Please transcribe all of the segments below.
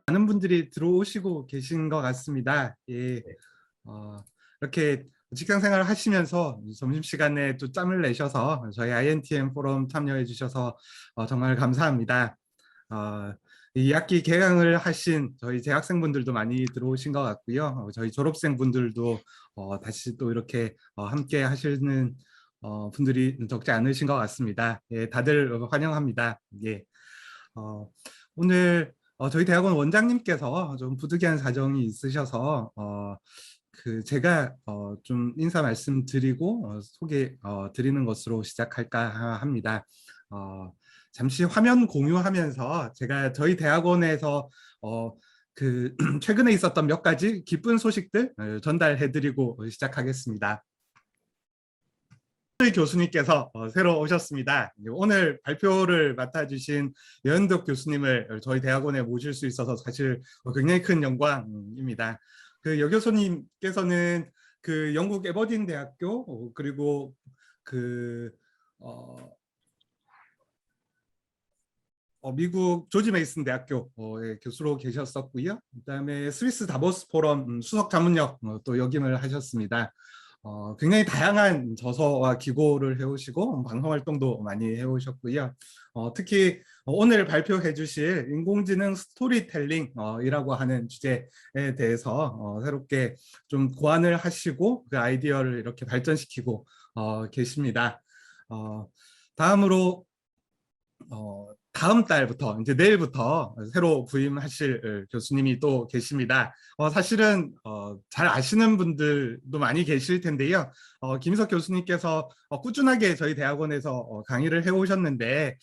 많은 분들이 들어오시고 계신 것 같습니다. 예, 네. 이렇게 직장 생활을 하시면서 점심시간에 또 짬을 내셔서 저희 INTM 포럼 참여해 주셔서 정말 감사합니다. 이 학기 개강을 하신 저희 재학생분들도 많이 들어오신 것 같고요. 저희 졸업생분들도 다시 또 이렇게 함께 하시는 분들이 적지 않으신 것 같습니다. 예, 다들 환영합니다. 예. 오늘 저희 대학원 원장님께서 좀 부득이한 사정이 있으셔서 제가 좀 인사 말씀드리고 소개 드리는 것으로 시작할까 합니다. 잠시 화면 공유하면서 제가 저희 대학원에서 최근에 있었던 몇 가지 기쁜 소식들 전달해드리고 시작하겠습니다. 교수님께서 새로 오셨습니다. 오늘 발표를 맡아주신 여현덕 교수님을 저희 대학원에 모실 수 있어서 사실 굉장히 큰 영광입니다. 여 교수님께서는 영국 에버딘 대학교 그리고 미국 조지 메이슨 대학교의 교수로 계셨었고요. 그다음에 스위스 다보스 포럼 수석 자문역 또 역임을 하셨습니다. 굉장히 다양한 저서와 기고를 해오시고 방송 활동도 많이 해오셨고요. 특히 오늘 발표해 주실 인공지능 스토리텔링이라고 하는 주제에 대해서 새롭게 좀 고안을 하시고 그 아이디어를 이렇게 발전시키고 계십니다. 다음으로 다음 달부터 이제 내일부터 새로 부임하실 교수님이 또 계십니다. 사실은 잘 아시는 분들도 많이 계실 텐데요. 김희석 교수님께서 꾸준하게 저희 대학원에서 강의를 해오셨는데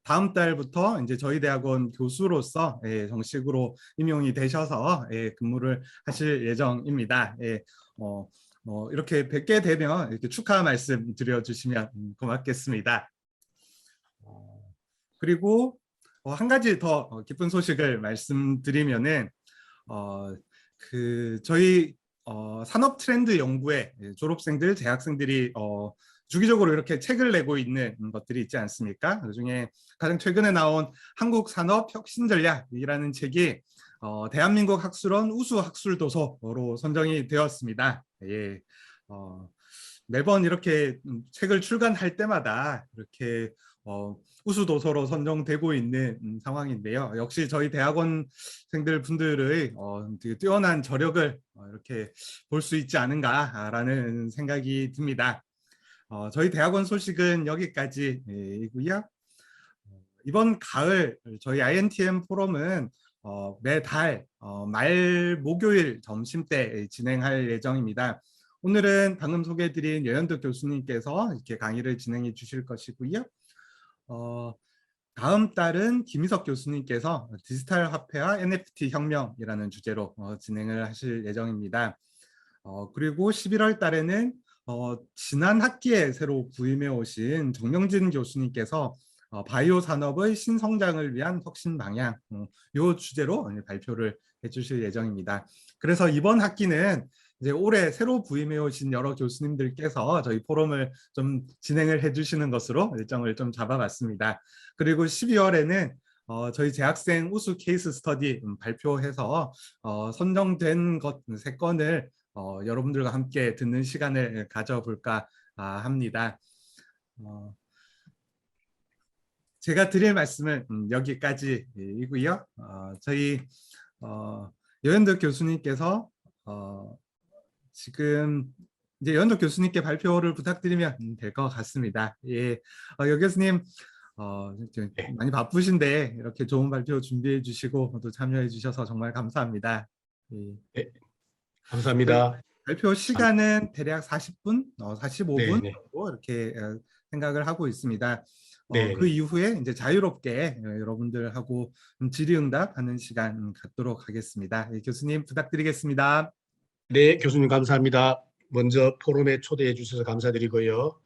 다음 달부터 이제 저희 대학원 교수로서 정식으로 임용이 되셔서 근무를 하실 예정입니다. 이렇게 뵙게 되면 이렇게 축하 말씀 드려주시면 고맙겠습니다. 그리고 한 가지 더 기쁜 소식을 말씀드리면은 저희 산업 트렌드 연구회 졸업생들, 재학생들이 주기적으로 이렇게 책을 내고 있는 것들이 있지 않습니까? 그중에 가장 최근에 나온 한국 산업 혁신 전략이라는 책이 대한민국 학술원 우수 학술 도서로 선정이 되었습니다. 예. 매번 이렇게 책을 출간할 때마다 이렇게 우수 도서로 선정되고 있는 상황인데요. 역시 저희 대학원생들 분들의 되게 뛰어난 저력을 이렇게 볼 수 있지 않은가라는 생각이 듭니다. 저희 대학원 소식은 여기까지이고요. 이번 가을 저희 INTM 포럼은 매달 말 목요일 점심 때 진행할 예정입니다. 오늘은 방금 소개해드린 여현덕 교수님께서 이렇게 강의를 진행해 주실 것이고요. 다음 달은 김희석 교수님께서 디지털 화폐와 NFT 혁명이라는 주제로 진행을 하실 예정입니다. 그리고 11월 달에는 지난 학기에 새로 부임해 오신 정명진 교수님께서 바이오 산업의 신성장을 위한 혁신 방향 이 주제로 발표를 해주실 예정입니다. 그래서 이번 학기는 이제 올해 새로 부임해 오신 여러 교수님들께서 저희 포럼을 좀 진행을 해주시는 것으로 일정을 좀 잡아봤습니다. 그리고 12월에는 저희 재학생 우수 케이스 스터디 발표해서 선정된 것 3건을 여러분들과 함께 듣는 시간을 가져볼까 합니다. 제가 드릴 말씀은 여기까지이고요. 저희 여현덕 교수님께서 지금 이제 여현덕 교수님께 발표를 부탁드리면 될 것 같습니다. 예, 여 교수님 많이 바쁘신데 이렇게 좋은 발표 준비해 주시고 또 참여해 주셔서 정말 감사합니다. 예. 네, 감사합니다. 발표 시간은 대략 40분, 45분 네, 정도 이렇게 생각을 하고 있습니다. 네, 그 이후에 이제 자유롭게 여러분들하고 질의응답하는 시간 갖도록 하겠습니다. 예, 교수님 부탁드리겠습니다. 네, 교수님 감사합니다. 먼저 포럼에 초대해 주셔서 감사드리고요.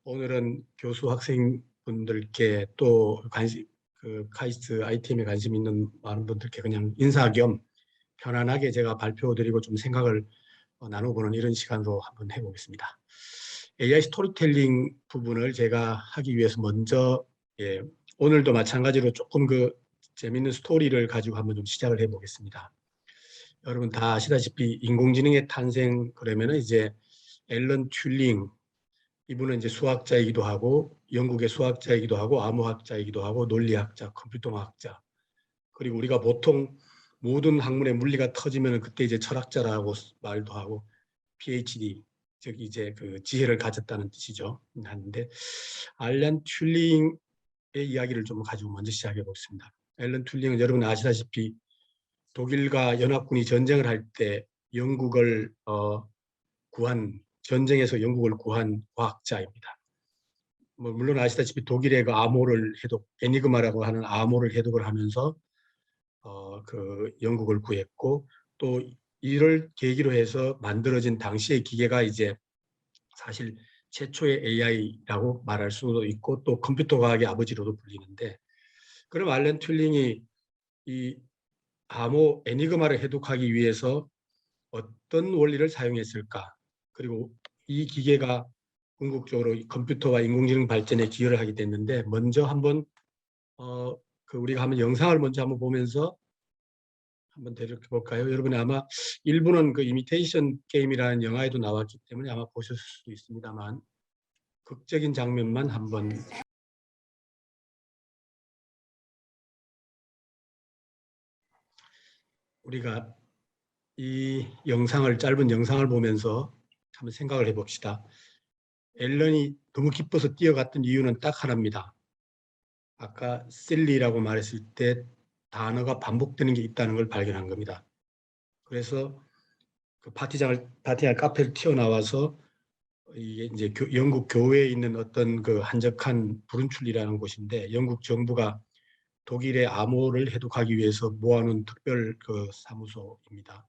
오늘은 교수 학생분들께 또 카이스트 ITM에 관심 있는 많은 분들께 그냥 인사 겸 편안하게 제가 발표드리고 좀 생각을 나눠보는 이런 시간도 한번 해보겠습니다. AI 스토리텔링 부분을 제가 하기 위해서 먼저 오늘도 마찬가지로 조금 재미있는 스토리를 가지고 한번 좀 시작을 해보겠습니다. 여러분 다 아시다시피 인공지능의 탄생 그러면은 이제 앨런 튜링 이분은 이제 수학자이기도 하고 영국의 수학자이기도 하고 암호학자이기도 하고 논리학자, 컴퓨터학자 그리고 우리가 보통 모든 학문의 물리가 터지면 그때 이제 철학자라고 말도 하고 PhD 즉 이제 그 지혜를 가졌다는 뜻이죠. 하는데 앨런 튜링의 이야기를 좀 가지고 먼저 시작해 보겠습니다. 앨런 튜링은 여러분 아시다시피 독일과 연합군이 전쟁을 할 때 영국을 전쟁에서 영국을 구한 과학자입니다. 뭐 물론 아시다시피 독일의 그 암호를 해독, 에니그마라고 하는 암호를 해독을 하면서 그 영국을 구했고 또 이를 계기로 해서 만들어진 당시의 기계가 이제 사실 최초의 AI라고 말할 수도 있고 또 컴퓨터 과학의 아버지로도 불리는데 그럼 앨런 튜링이 이 암호 에니그마를 해독하기 위해서 어떤 원리를 사용했을까? 그리고 이 기계가 궁극적으로 컴퓨터와 인공지능 발전에 기여를 하게 됐는데 먼저 한번 우리가 한번 영상을 먼저 한번 보면서 한번 대략해 볼까요? 여러분이 아마 일부는 그 이미테이션 게임이라는 영화에도 나왔기 때문에 아마 보셨을 수도 있습니다만 극적인 장면만 한번 우리가 이 짧은 영상을 보면서 한번 생각을 해봅시다. 앨런이 너무 기뻐서 뛰어갔던 이유는 딱 하나입니다. 아까 silly라고 말했을 때 단어가 반복되는 게 있다는 걸 발견한 겁니다. 그래서 그 파티할 카페를 튀어나와서 이게 이제 영국 교회에 있는 어떤 그 한적한 부른출리라는 곳인데 영국 정부가 독일의 암호를 해독하기 위해서 모아놓은 특별 그 사무소입니다.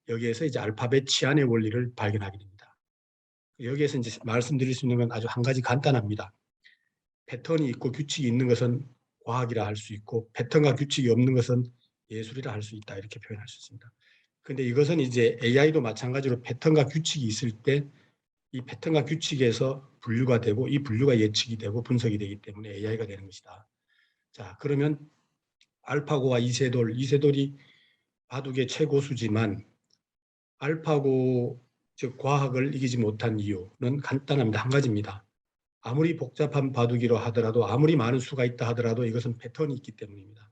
여기에서 이제 알파벳 치안의 원리를 발견하게 됩니다. 여기에서 이제 말씀드릴 수 있는 건 아주 한 가지 간단합니다. 패턴이 있고 규칙이 있는 것은 과학이라 할 수 있고 패턴과 규칙이 없는 것은 예술이라 할 수 있다 이렇게 표현할 수 있습니다. 근데 이것은 이제 AI도 마찬가지로 패턴과 규칙이 있을 때 이 패턴과 규칙에서 분류가 되고 이 분류가 예측이 되고 분석이 되기 때문에 AI가 되는 것이다. 자, 그러면 알파고와 이세돌이 바둑의 최고수지만 알파고 즉 과학을 이기지 못한 이유는 간단합니다. 한 가지입니다. 아무리 복잡한 바둑이라 하더라도 아무리 많은 수가 있다 하더라도 이것은 패턴이 있기 때문입니다.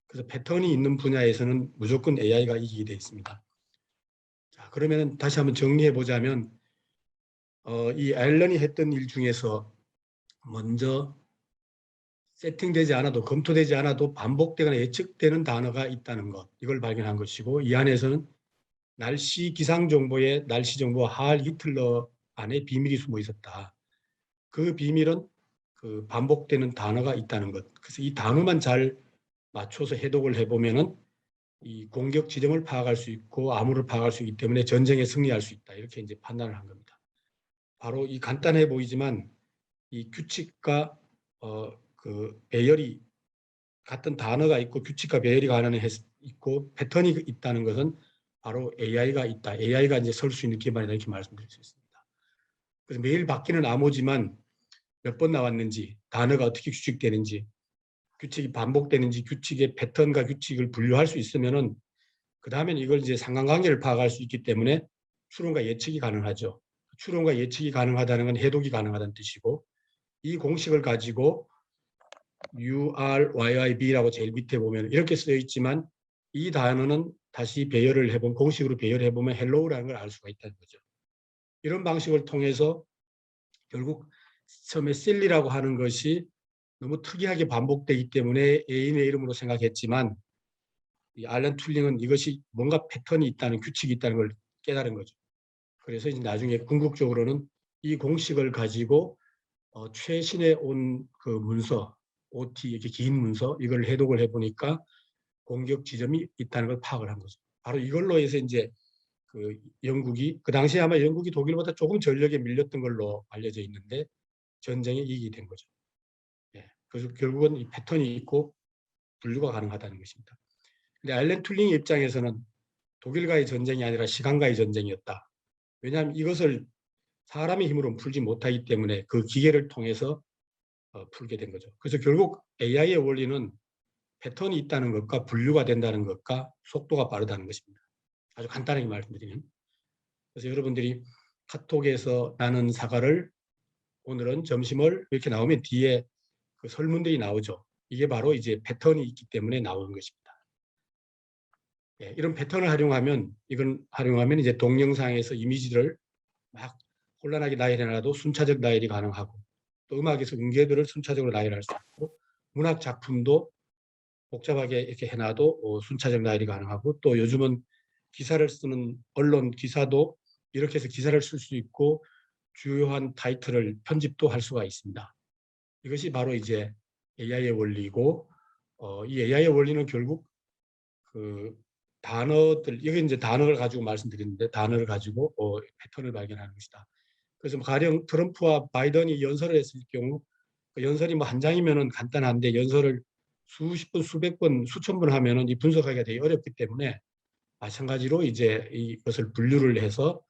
그래서 패턴이 있는 분야에서는 무조건 AI가 이기게 되어 있습니다. 자, 그러면 다시 한번 정리해 보자면 이 앨런이 했던 일 중에서 먼저 세팅되지 않아도 검토되지 않아도 반복되거나 예측되는 단어가 있다는 것 이걸 발견한 것이고 이 안에서는 날씨 기상 정보에 날씨 정보와 하얼 히틀러 안에 비밀이 숨어 있었다. 그 비밀은 그 반복되는 단어가 있다는 것. 그래서 이 단어만 잘 맞춰서 해독을 해보면은 이 공격 지점을 파악할 수 있고 암호를 파악할 수 있기 때문에 전쟁에 승리할 수 있다. 이렇게 이제 판단을 한 겁니다. 바로 이 간단해 보이지만 이 규칙과 그 배열이 같은 단어가 있고 규칙과 배열이 있고 패턴이 있다는 것은 바로 AI가 있다. AI가 이제 설 수 있는 기반이다 이렇게 말씀드릴 수 있습니다. 그래서 매일 바뀌는 암호지만 몇 번 나왔는지 단어가 어떻게 규칙되는지 규칙이 반복되는지 규칙의 패턴과 규칙을 분류할 수 있으면은 그 다음에는 이걸 이제 상관관계를 파악할 수 있기 때문에 추론과 예측이 가능하죠. 추론과 예측이 가능하다는 건 해독이 가능하다는 뜻이고 이 공식을 가지고 URYIB라고 제일 밑에 보면 이렇게 쓰여 있지만 이 단어는 다시 배열을 해보면 공식으로 배열해 보면 헬로우라는 걸 알 수가 있다는 거죠. 이런 방식을 통해서 결국 처음에 silly라고 하는 것이 너무 특이하게 반복되기 때문에 애인의 이름으로 생각했지만 이 앨런 툴링은 이것이 뭔가 패턴이 있다는 규칙이 있다는 걸 깨달은 거죠. 그래서 이제 나중에 궁극적으로는 이 공식을 가지고 최신에 온 그 문서 OT 이렇게 긴 문서 이걸 해독을 해보니까 공격 지점이 있다는 걸 파악을 한 거죠. 바로 이걸로 해서 이제 그 영국이 그 당시에 아마 영국이 독일보다 조금 전력에 밀렸던 걸로 알려져 있는데 전쟁에 이기게 된 거죠. 예. 그래서 결국은 이 패턴이 있고 분류가 가능하다는 것입니다. 근데 앨런 툴링의 입장에서는 독일과의 전쟁이 아니라 시간과의 전쟁이었다. 왜냐하면 이것을 사람의 힘으로는 풀지 못하기 때문에 그 기계를 통해서 풀게 된 거죠. 그래서 결국 AI의 원리는 패턴이 있다는 것과 분류가 된다는 것과 속도가 빠르다는 것입니다. 아주 간단하게 말씀드리면. 그래서 여러분들이 카톡에서 나는 사과를 오늘은 점심을 이렇게 나오면 뒤에 그 설문들이 나오죠. 이게 바로 이제 패턴이 있기 때문에 나오는 것입니다. 예, 이런 패턴을 활용하면 이제 동영상에서 이미지를 막 혼란하게 나열해놔도 순차적 나열이 가능하고, 또 음악에서 음계들을 순차적으로 나열할 수 있고, 문학 작품도 복잡하게 이렇게 해놔도 순차적 나열이 가능하고, 또 요즘은 기사를 쓰는 언론 기사도 이렇게 해서 기사를 쓸 수 있고 주요한 타이틀을 편집도 할 수가 있습니다. 이것이 바로 이제 AI의 원리고, 이 AI의 원리는 결국 그 단어들, 이게 이제 단어를 가지고 말씀드렸는데, 단어를 가지고 패턴을 발견하는 것이다. 그래서 가령 트럼프와 바이든이 연설을 했을 경우, 그 연설이 뭐 한 장이면은 간단한데 연설을 수십 번, 수백 번, 수천 번 하면은 이 분석하기가 되게 어렵기 때문에, 마찬가지로 이제 이것을 분류를 해서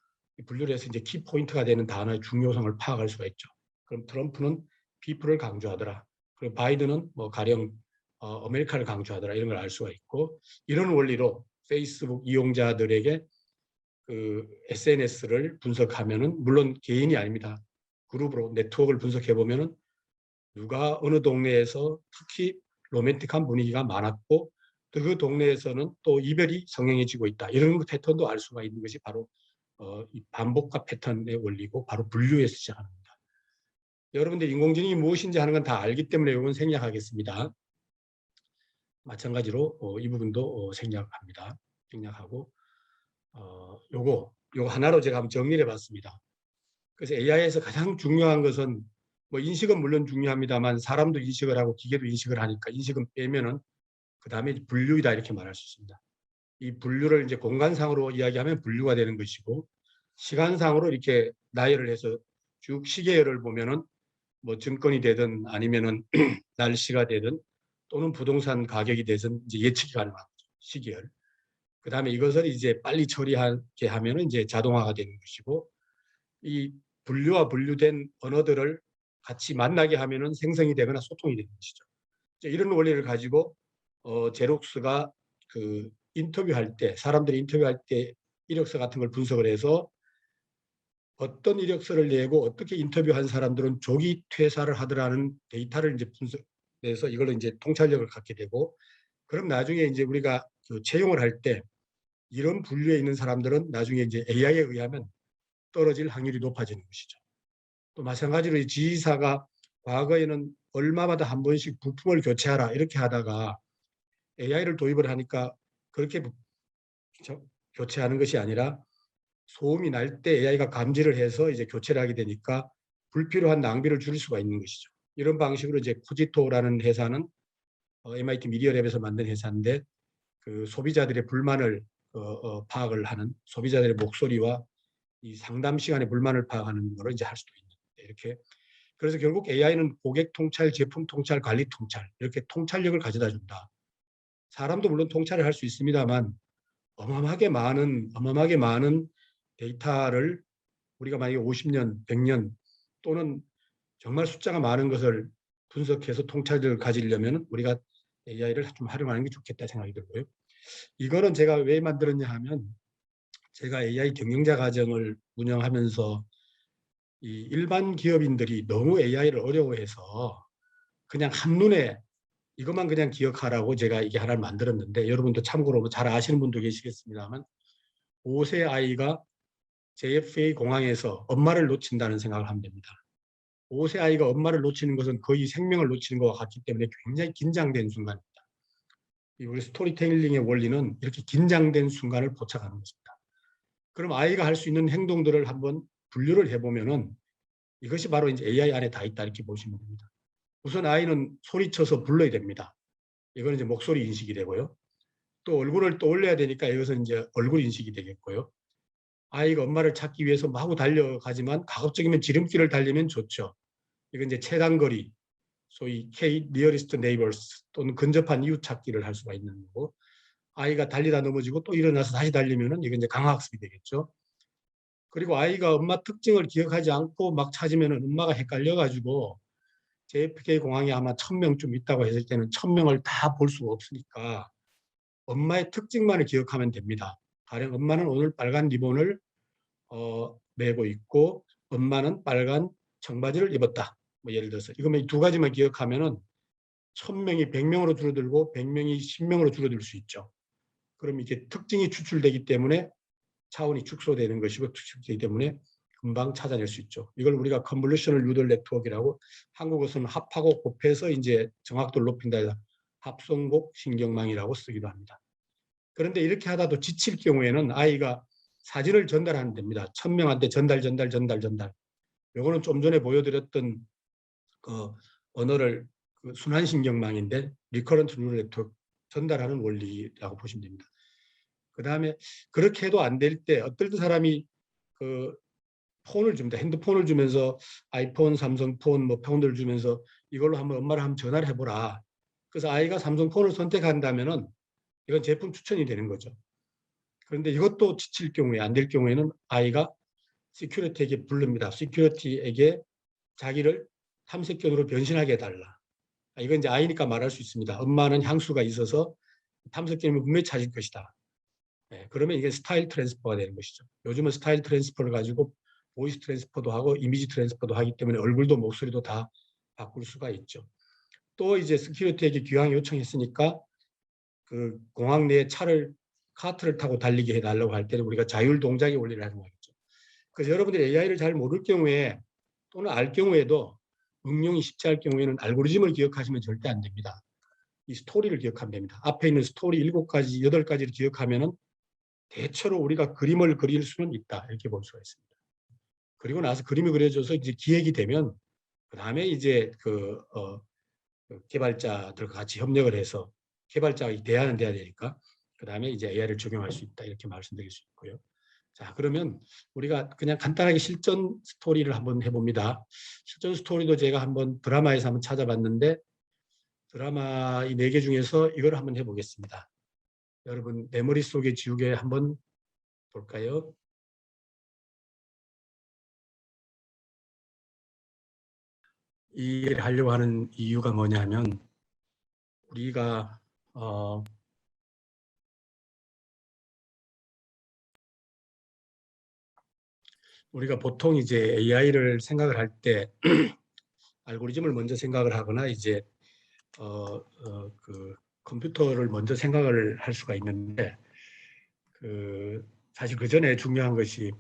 이제 키 포인트가 되는 단어의 중요성을 파악할 수가 있죠. 그럼 트럼프는 people을 강조하더라. 그리고 바이든은 뭐 가령 아메리카를 강조하더라. 이런 걸 알 수가 있고, 이런 원리로 페이스북 이용자들에게 그 SNS를 분석하면은, 물론 개인이 아닙니다. 그룹으로 네트워크를 분석해 보면은 누가 어느 동네에서 특히 로맨틱한 분위기가 많았고, 또 그 동네에서는 또 이별이 성행해지고 있다. 이런 패턴도 알 수가 있는 것이 바로 이 반복과 패턴의 원리고, 바로 분류에서 시작합니다. 여러분들 인공지능이 무엇인지 하는 건 다 알기 때문에 이건 생략하겠습니다. 마찬가지로 이 부분도 생략합니다. 생략하고 요거 하나로 제가 한번 정리를 해봤습니다. 그래서 AI에서 가장 중요한 것은, 뭐 인식은 물론 중요합니다만 사람도 인식을 하고 기계도 인식을 하니까 인식은 빼면은 그 다음에 분류이다, 이렇게 말할 수 있습니다. 이 분류를 이제 공간상으로 이야기하면 분류가 되는 것이고, 시간상으로 이렇게 나열을 해서 쭉 시계열을 보면은 뭐 증권이 되든 아니면은 날씨가 되든 또는 부동산 가격이 되든 이제 예측이 가능한 거죠. 시계열. 그 다음에 이것을 이제 빨리 처리하게 하면은 이제 자동화가 되는 것이고, 이 분류와 분류된 언어들을 같이 만나게 하면은 생성이 되거나 소통이 되는 것이죠. 이런 원리를 가지고 제록스가 그 인터뷰할 때, 사람들이 인터뷰할 때 이력서 같은 걸 분석을 해서 어떤 이력서를 내고 어떻게 인터뷰한 사람들은 조기 퇴사를 하더라는 데이터를 이제 분석해서 이걸로 이제 통찰력을 갖게 되고, 그럼 나중에 이제 우리가 그 채용을 할 때 이런 분류에 있는 사람들은 나중에 이제 AI에 의하면 떨어질 확률이 높아지는 것이죠. 또 마찬가지로 지휘사가 과거에는 얼마마다 한 번씩 부품을 교체하라 이렇게 하다가 AI를 도입을 하니까 그렇게 교체하는 것이 아니라 소음이 날 때 AI가 감지를 해서 이제 교체를 하게 되니까 불필요한 낭비를 줄일 수가 있는 것이죠. 이런 방식으로 이제 코지토라는 회사는 MIT 미디어랩에서 만든 회사인데, 그 소비자들의 불만을 파악을 하는, 소비자들의 목소리와 이 상담 시간의 불만을 파악하는 것을 이제 할 수도 있는, 이렇게. 그래서 결국 AI는 고객 통찰, 제품 통찰, 관리 통찰, 이렇게 통찰력을 가져다 준다. 사람도 물론 통찰을 할 수 있습니다만 어마어마하게 많은 데이터를 우리가 만약에 50년, 100년 또는 정말 숫자가 많은 것을 분석해서 통찰력을 가지려면 우리가 AI를 좀 활용하는 게 좋겠다 생각이 들고요. 이거는 제가 왜 만들었냐 하면, 제가 AI 경영자 과정을 운영하면서 이 일반 기업인들이 너무 AI를 어려워해서 그냥 한눈에 이것만 그냥 기억하라고 제가 이게 하나를 만들었는데, 여러분도 참고로 잘 아시는 분도 계시겠습니다만 5세 아이가 JFK 공항에서 엄마를 놓친다는 생각을 하면 됩니다. 5세 아이가 엄마를 놓치는 것은 거의 생명을 놓치는 것과 같기 때문에 굉장히 긴장된 순간입니다. 우리 스토리텔링의 원리는 이렇게 긴장된 순간을 포착하는 것입니다. 그럼 아이가 할 수 있는 행동들을 한번 분류를 해보면은 이것이 바로 이제 AI 안에 다 있다, 이렇게 보시면 됩니다. 우선 아이는 소리쳐서 불러야 됩니다. 이거는 이제 목소리 인식이 되고요. 또 얼굴을 떠올려야 되니까 이것은 이제 얼굴 인식이 되겠고요. 아이가 엄마를 찾기 위해서 마구 달려가지만 가급적이면 지름길을 달리면 좋죠. 이건 이제 최단거리, 소위 K nearest neighbors 또는 근접한 이웃 찾기를 할 수가 있는 거고, 아이가 달리다 넘어지고 또 일어나서 다시 달리면은 이건 이제 강화학습이 되겠죠. 그리고 아이가 엄마 특징을 기억하지 않고 막 찾으면은 엄마가 헷갈려가지고 JFK 공항에 아마 1000명쯤 있다고 했을 때는 1000명을 다 볼 수가 없으니까 엄마의 특징만을 기억하면 됩니다. 가령 엄마는 오늘 빨간 리본을 메고 있고 엄마는 빨간 청바지를 입었다. 뭐 예를 들어서 이거면 두 가지만 기억하면은 1000명이 100명으로 줄어들고 100명이 10명으로 줄어들 수 있죠. 그럼 이게 특징이 추출되기 때문에 차원이 축소되는 것이고 축소되기 때문에 금방 찾아낼 수 있죠. 이걸 우리가 컨볼루셔널 뉴럴 네트워크라고 한국어서는 합하고 곱해서 이제 정확도를 높인다 해서 합성곡 신경망이라고 쓰기도 합니다. 그런데 이렇게 하다도 지칠 경우에는 아이가 사진을 전달하면 됩니다. 1000명한테 전달. 요거는 좀 전에 보여드렸던 그 언어를 그 순환신경망인데 리커런트 뉴럴 네트워크 전달하는 원리라고 보시면 됩니다. 그 다음에 그렇게 해도 안 될 때 어떨 때 사람이 그 폰을 줍니다. 핸드폰을 주면서 아이폰, 삼성폰, 뭐 폰을 주면서 이걸로 한번 엄마를 한번 전화를 해보라. 그래서 아이가 삼성폰을 선택한다면은 이건 제품 추천이 되는 거죠. 그런데 이것도 지칠 경우에 안 될 경우에는 아이가 시큐리티에게 부릅니다. 시큐리티에게 자기를 탐색견으로 변신하게 해달라. 이건 이제 아이니까 말할 수 있습니다. 엄마는 향수가 있어서 탐색견이면 분명히 찾을 것이다. 네, 그러면 이게 스타일 트랜스퍼가 되는 것이죠. 요즘은 스타일 트랜스퍼를 가지고 보이스 트랜스퍼도 하고 이미지 트랜스퍼도 하기 때문에 얼굴도 목소리도 다 바꿀 수가 있죠. 또 이제 시큐리티에게 귀향 요청했으니까 그 공항 내에 카트를 타고 달리게 해달라고 할 때는 우리가 자율 동작의 원리를 하는 거겠죠. 그래서 여러분들이 AI를 잘 모를 경우에 또는 알 경우에도 응용이 쉽지 않을 경우에는 알고리즘을 기억하시면 절대 안 됩니다. 이 스토리를 기억하면 됩니다. 앞에 있는 스토리 7가지, 8가지를 기억하면은 대체로 우리가 그림을 그릴 수는 있다. 이렇게 볼 수가 있습니다. 그리고 나서 그림이 그려져서 이제 기획이 되면 그 다음에 이제 개발자들과 같이 협력을 해서 개발자가 대안은 돼야 되니까 그 다음에 이제 AI를 적용할 수 있다. 이렇게 말씀드릴 수 있고요. 자, 그러면 우리가 그냥 간단하게 실전 스토리를 한번 해봅니다. 실전 스토리도 제가 한번 드라마에서 한번 찾아봤는데 드라마 이 4개 중에서 이걸 한번 해보겠습니다. 여러분 내 머릿속에 지우개 한번 볼까요? 이 일을 하려고 하는 이유가 뭐냐면 우리가 보통 이제 AI를 생각을 할 때 알고리즘을 먼저 생각을 하거나 이제 그 컴퓨터를 먼저 생각을 할 수가 있는데 사실 그 전에 중요한 것이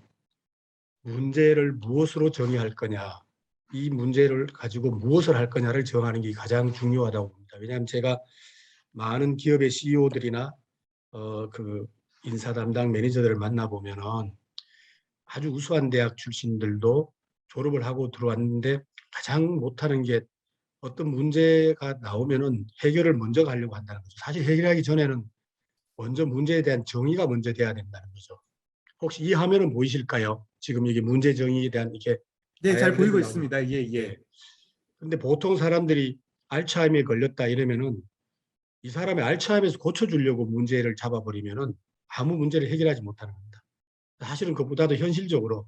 문제를 무엇으로 정의할 거냐, 이 문제를 가지고 무엇을 할 거냐를 정하는 게 가장 중요하다고 봅니다. 왜냐하면 제가 많은 기업의 CEO들이나 그 인사 담당 매니저들을 만나보면은 아주 우수한 대학 출신들도 졸업을 하고 들어왔는데 가장 못하는 게 어떤 문제가 나오면은 해결을 먼저 가려고 한다는 거죠. 사실 해결하기 전에는 먼저 문제에 대한 정의가 먼저 돼야 된다는 거죠. 혹시 이 화면은 보이실까요? 지금 이게 문제 정의에 대한 이게 네, 잘 다이아그램이 보이고 나오는. 있습니다. 예, 예. 예. 근데 보통 사람들이 알츠하이머에 걸렸다 이러면은 이 사람이 알츠하이머에서 고쳐주려고 문제를 잡아버리면은 아무 문제를 해결하지 못하는 겁니다. 사실은 그보다도 현실적으로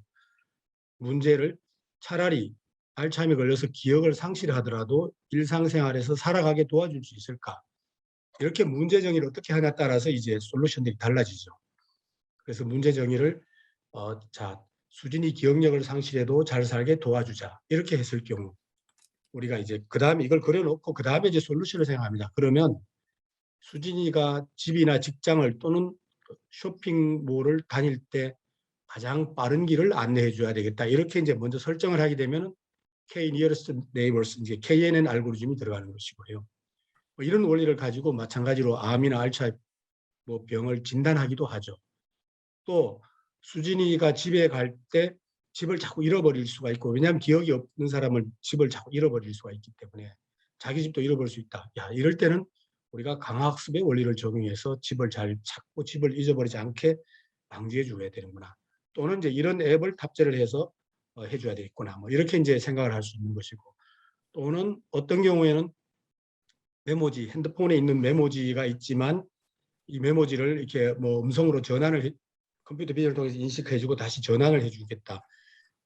문제를 차라리 알츠하이머에 걸려서 기억을 상실하더라도 일상생활에서 살아가게 도와줄 수 있을까? 이렇게 문제 정의를 어떻게 하냐에 따라서 이제 솔루션들이 달라지죠. 그래서 문제 정의를 수진이 기억력을 상실해도 잘 살게 도와주자 이렇게 했을 경우 우리가 이제 그 다음에 이걸 그려놓고 그 다음에 이제 솔루션을 생각합니다. 그러면 수진이가 집이나 직장을 또는 쇼핑몰을 다닐 때 가장 빠른 길을 안내해 줘야 되겠다. 이렇게 이제 먼저 설정을 하게 되면 K nearest neighbors 이제 KNN 알고리즘이 들어가는 것이고요. 뭐 이런 원리를 가지고 마찬가지로 암이나 알츠하이머 병을 진단하기도 하죠. 또 수진이가 집에 갈 때 집을 자꾸 잃어버릴 수가 있고 왜냐하면 기억이 없는 사람은 집을 자꾸 잃어버릴 수가 있기 때문에 자기 집도 잃어버릴 수 있다. 야, 이럴 때는 우리가 강학습의 원리를 적용해서 집을 잘 찾고 집을 잊어버리지 않게 방지해 줘야 되는구나. 또는 이제 이런 앱을 탑재를 해서 해줘야 되겠구나. 뭐 이렇게 이제 생각을 할 수 있는 것이고 또는 어떤 경우에는 메모지, 핸드폰에 있는 메모지가 있지만 이 메모지를 이렇게 뭐 음성으로 전환을 컴퓨터 비전을 통해서 인식해주고 다시 전환을 해주겠다.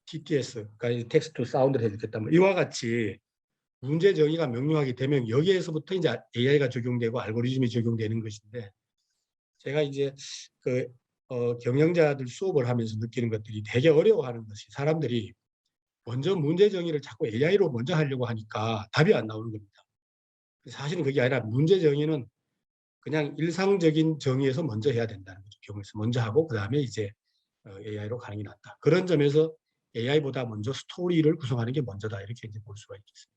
TTS, 그러니까 텍스트 투 사운드를 해주겠다. 뭐 이와 같이 문제 정의가 명료하게 되면 여기에서부터 이제 AI가 적용되고 알고리즘이 적용되는 것인데, 제가 이제 그 경영자들 수업을 하면서 느끼는 것들이 되게 어려워하는 것이, 사람들이 먼저 문제 정의를 자꾸 AI로 먼저 하려고 하니까 답이 안 나오는 겁니다. 사실은 그게 아니라 문제 정의는 그냥 일상적인 정의에서 먼저 해야 된다는 거죠. 경우에서 먼저 하고 그다음에 이제 AI로 가는 게 낫다. 그런 점에서 AI보다 먼저 스토리를 구성하는 게 먼저다, 이렇게 이제 볼 수가 있겠습니다.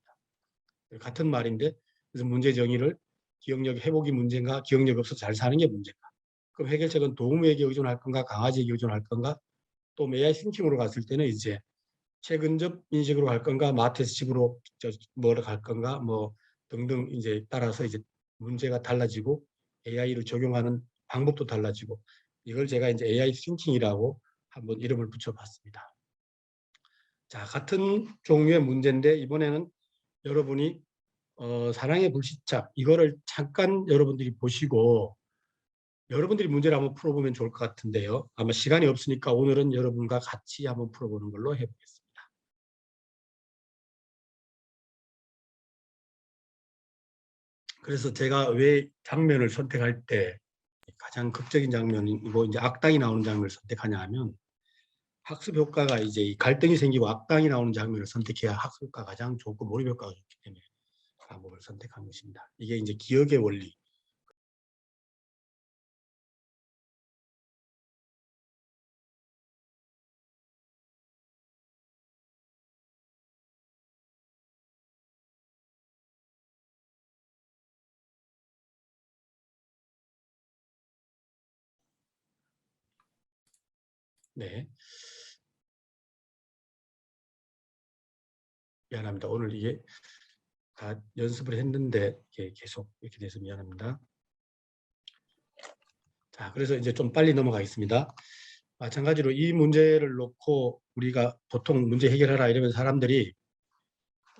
같은 말인데, 그래서 문제 정의를 기억력 회복이 문제인가, 기억력 없어서 잘 사는 게 문제인가. 그럼 해결책은 도움에게 의존할 건가, 강아지에게 의존할 건가. 또 AI 싱킹으로 갔을 때는 이제 최근접 인식으로 갈 건가, 마테스식으로 뭐를 갈 건가, 뭐 등등 이제 따라서 이제 문제가 달라지고 AI를 적용하는 방법도 달라지고, 이걸 제가 이제 AI 싱킹이라고 한번 이름을 붙여봤습니다. 자, 같은 종류의 문제인데 이번에는 여러분이 사랑의 불시착, 이거를 잠깐 여러분들이 보시고 여러분들이 문제를 한번 풀어보면 좋을 것 같은데요. 아마 시간이 없으니까 오늘은 여러분과 같이 한번 풀어보는 걸로 해보겠습니다. 그래서 제가 왜 장면을 선택할 때 가장 극적인 장면이고 이제 악당이 나오는 장면을 선택하냐 하면, 학습 효과가 이제 이 갈등이 생기고 악당이 나오는 장면을 선택해야 학습 효과가 가장 좋고 몰입 효과가 좋기 때문에 방법을 선택한 것입니다. 이게 이제 기억의 원리. 네, 미안합니다. 오늘 이게 다 연습을 했는데 이게 계속 이렇게 돼서 미안합니다. 자, 그래서 이제 좀 빨리 넘어가겠습니다. 마찬가지로 이 문제를 놓고 우리가 보통 문제 해결하라 이러면 사람들이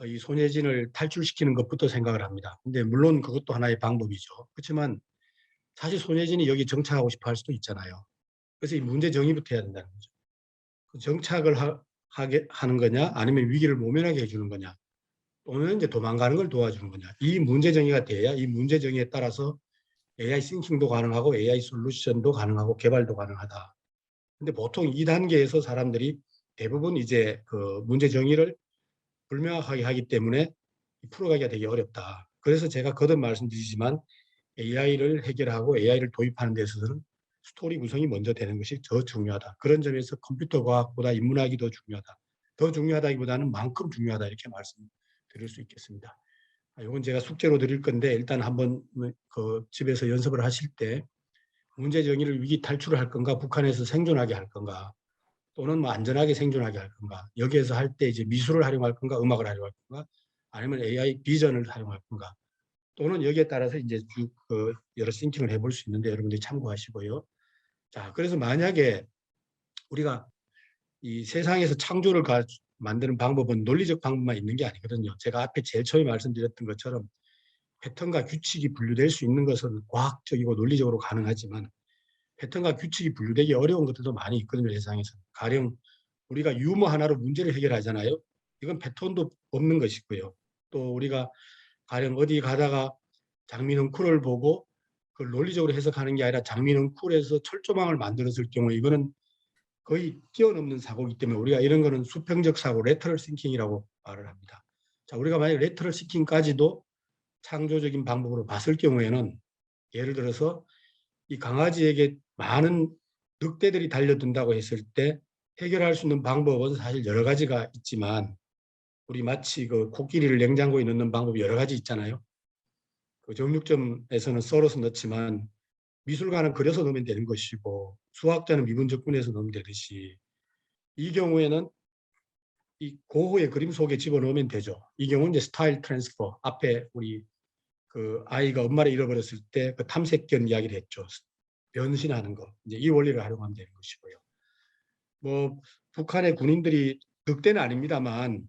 이 손예진을 탈출시키는 것부터 생각을 합니다. 근데 물론 그것도 하나의 방법이죠. 그렇지만 사실 손예진이 여기 정착하고 싶어 할 수도 있잖아요. 그래서 이 문제 정의부터 해야 된다는 거죠. 그 정착을 하게 하는 거냐, 아니면 위기를 모면하게 해주는 거냐, 또는 이제 도망가는 걸 도와주는 거냐. 이 문제 정의가 돼야 이 문제 정의에 따라서 AI 싱킹도 가능하고 AI 솔루션도 가능하고 개발도 가능하다. 근데 보통 이 단계에서 사람들이 대부분 이제 그 문제 정의를 불명확하게 하기 때문에 풀어가기가 되게 어렵다. 그래서 제가 거듭 말씀드리지만 AI를 해결하고 AI를 도입하는 데 있어서는 스토리 구성이 먼저 되는 것이 더 중요하다. 그런 점에서 컴퓨터 과학보다 인문학이 더 중요하다. 더 중요하다기보다는 만큼 중요하다, 이렇게 말씀드릴 수 있겠습니다. 이건 제가 숙제로 드릴 건데, 일단 한번 그 집에서 연습을 하실 때 문제 정의를 위기 탈출을 할 건가, 북한에서 생존하게 할 건가, 또는 뭐 안전하게 생존하게 할 건가, 여기에서 할 때 이제 미술을 활용할 건가, 음악을 활용할 건가, 아니면 AI 비전을 활용할 건가, 또는 여기에 따라서 이제 쭉 여러 싱킹을 해볼 수 있는데 여러분들이 참고하시고요. 자, 그래서 만약에 우리가 이 세상에서 창조를 만드는 방법은 논리적 방법만 있는 게 아니거든요. 제가 앞에 제일 처음에 말씀드렸던 것처럼 패턴과 규칙이 분류될 수 있는 것은 과학적이고 논리적으로 가능하지만, 패턴과 규칙이 분류되기 어려운 것들도 많이 있거든요, 세상에서. 가령 우리가 유머 하나로 문제를 해결하잖아요. 이건 패턴도 없는 것이고요. 또 우리가 가령 어디 가다가 장민홍쿨을 보고 그걸 논리적으로 해석하는 게 아니라 장민홍쿨에서 철조망을 만들었을 경우, 이거는 거의 뛰어넘는 사고이기 때문에 우리가 이런 거는 수평적 사고, 레터럴 싱킹이라고 말을 합니다. 자, 우리가 만약 레터럴 싱킹까지도 창조적인 방법으로 봤을 경우에는, 예를 들어서 이 강아지에게 많은 늑대들이 달려든다고 했을 때 해결할 수 있는 방법은 사실 여러 가지가 있지만, 우리 마치 그 코끼리를 냉장고에 넣는 방법이 여러 가지 있잖아요. 그 정육점에서는 썰어서 넣지만 미술관은 그려서 넣으면 되는 것이고, 수학자는 미분적분해서 넣으면 되듯이, 이 경우에는 이 고흐의 그림 속에 집어넣으면 되죠. 이 경우는 이제 스타일 트랜스퍼, 앞에 우리 그 아이가 엄마를 잃어버렸을 때 그 탐색견 이야기를 했죠. 변신하는 거. 이제 이 원리를 활용하면 되는 것이고요. 뭐 북한의 군인들이, 늑대는 아닙니다만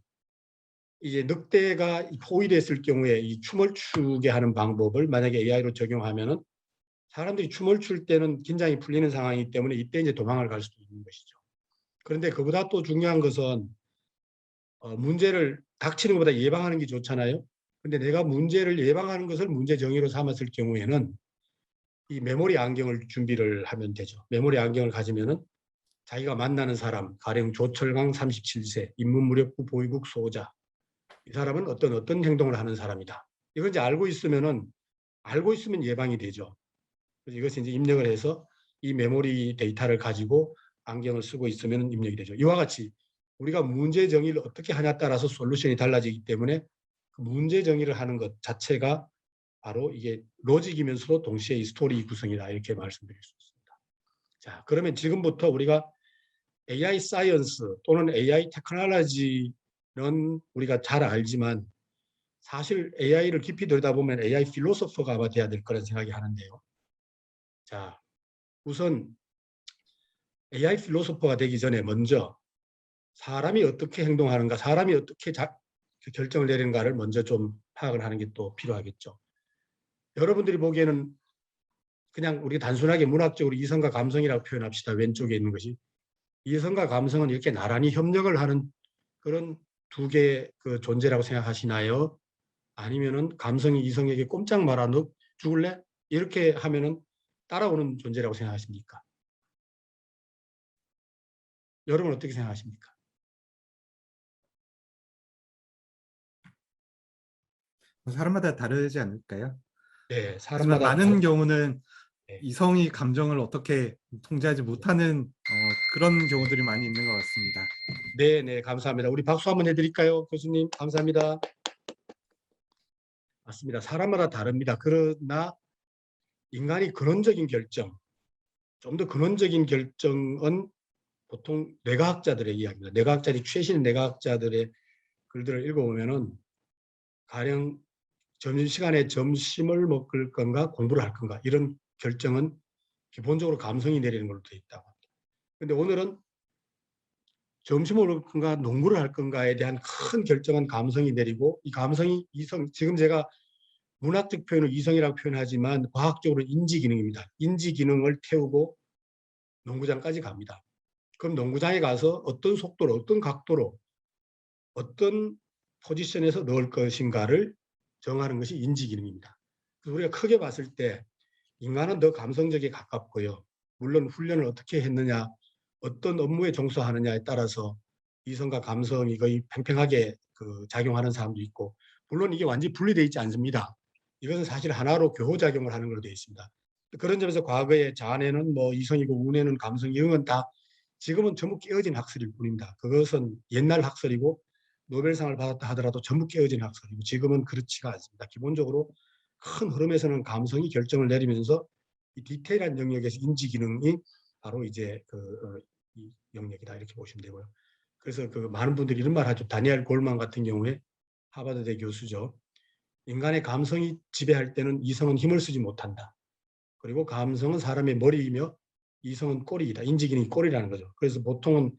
이제 늑대가 포위됐을 경우에 이 춤을 추게 하는 방법을 만약에 AI로 적용하면은, 사람들이 춤을 출 때는 긴장이 풀리는 상황이기 때문에 이때 이제 도망을 갈 수도 있는 것이죠. 그런데 그보다 또 중요한 것은 문제를 닥치는 것보다 예방하는 게 좋잖아요. 근데 내가 문제를 예방하는 것을 문제 정의로 삼았을 경우에는 이 메모리 안경을 준비를 하면 되죠. 메모리 안경을 가지면은 자기가 만나는 사람, 가령 조철강 37세, 인문무력부 보위국 소자, 이 사람은 어떤 행동을 하는 사람이다. 이걸 이제 알고 있으면 예방이 되죠. 그래서 이것을 이제 입력을 해서 이 메모리 데이터를 가지고 안경을 쓰고 있으면 입력이 되죠. 이와 같이 우리가 문제 정의를 어떻게 하냐에 따라서 솔루션이 달라지기 때문에 그 문제 정의를 하는 것 자체가 바로 이게 로직이면서도 동시에 이 스토리 구성이다, 이렇게 말씀드릴 수 있습니다. 자, 그러면 지금부터 우리가 AI 사이언스 또는 AI 테크놀로지는 우리가 잘 알지만 사실 AI를 깊이 들여다보면 AI 필로소퍼가 아마 돼야 될 거라는 생각이 하는데요. 자, 우선 AI 필로소퍼가 되기 전에 먼저 사람이 어떻게 행동하는가, 사람이 어떻게 결정을 내리는가를 먼저 좀 파악을 하는 게 또 필요하겠죠. 여러분들이 보기에는 그냥 우리가 단순하게 문학적으로 이성과 감성이라고 표현합시다. 왼쪽에 있는 것이. 이성과 감성은 이렇게 나란히 협력을 하는 그런 두 개의 그 존재라고 생각하시나요? 아니면은 감성이 이성에게 꼼짝 말아 너 죽을래? 이렇게 하면은 따라오는 존재라고 생각하십니까? 여러분 어떻게 생각하십니까? 사람마다 다르지 않을까요? 네, 하지만 사람마다 많은 경우는 네. 이성이 감정을 어떻게 통제하지 못하는 그런 경우들이 많이 있는 것 같습니다. 네, 네, 감사합니다. 우리 박수 한번 해드릴까요, 교수님? 감사합니다. 맞습니다. 사람마다 다릅니다. 그러나 인간이 근원적인 결정, 좀 더 근원적인 결정은 보통 뇌과학자들의 이야기입니다. 최신 뇌과학자들의 글들을 읽어보면은 가령 점심시간에 점심을 먹을 건가 공부를 할 건가 이런 결정은 기본적으로 감성이 내리는 걸로 되어 있다고 합니다. 그런데 오늘은 점심을 먹을 건가 농구를 할 건가에 대한 큰 결정은 감성이 내리고 이 감성이 지금 제가 문학적 표현을 이성이라고 표현하지만 과학적으로 인지기능입니다. 인지기능을 태우고 농구장까지 갑니다. 그럼 농구장에 가서 어떤 속도로 어떤 각도로 어떤 포지션에서 넣을 것인가를 정하는 것이 인지기능입니다. 그래서 우리가 크게 봤을 때 인간은 더 감성적에 가깝고요. 물론 훈련을 어떻게 했느냐, 어떤 업무에 종사하느냐에 따라서 이성과 감성이 거의 팽팽하게 작용하는 사람도 있고, 물론 이게 완전히 분리되어 있지 않습니다. 이것은 사실 하나로 교호작용을 하는 걸로 되어 있습니다. 그런 점에서 과거에 자아내는 뭐 이성이고 운에는 감성, 이런 다 지금은 전부 깨어진 학설일 뿐입니다. 그것은 옛날 학설이고 노벨상을 받았다 하더라도 전부 깨어진 학설이고 지금은 그렇지가 않습니다. 기본적으로 큰 흐름에서는 감성이 결정을 내리면서 이 디테일한 영역에서 인지 기능이 바로 이제 이 영역이다, 이렇게 보시면 되고요. 그래서 많은 분들이 이런 말 하죠. 다니엘 골만 같은 경우에 하버드대 교수죠. 인간의 감성이 지배할 때는 이성은 힘을 쓰지 못한다. 그리고 감성은 사람의 머리이며 이성은 꼬리이다. 인지기능이 꼬리라는 거죠. 그래서 보통은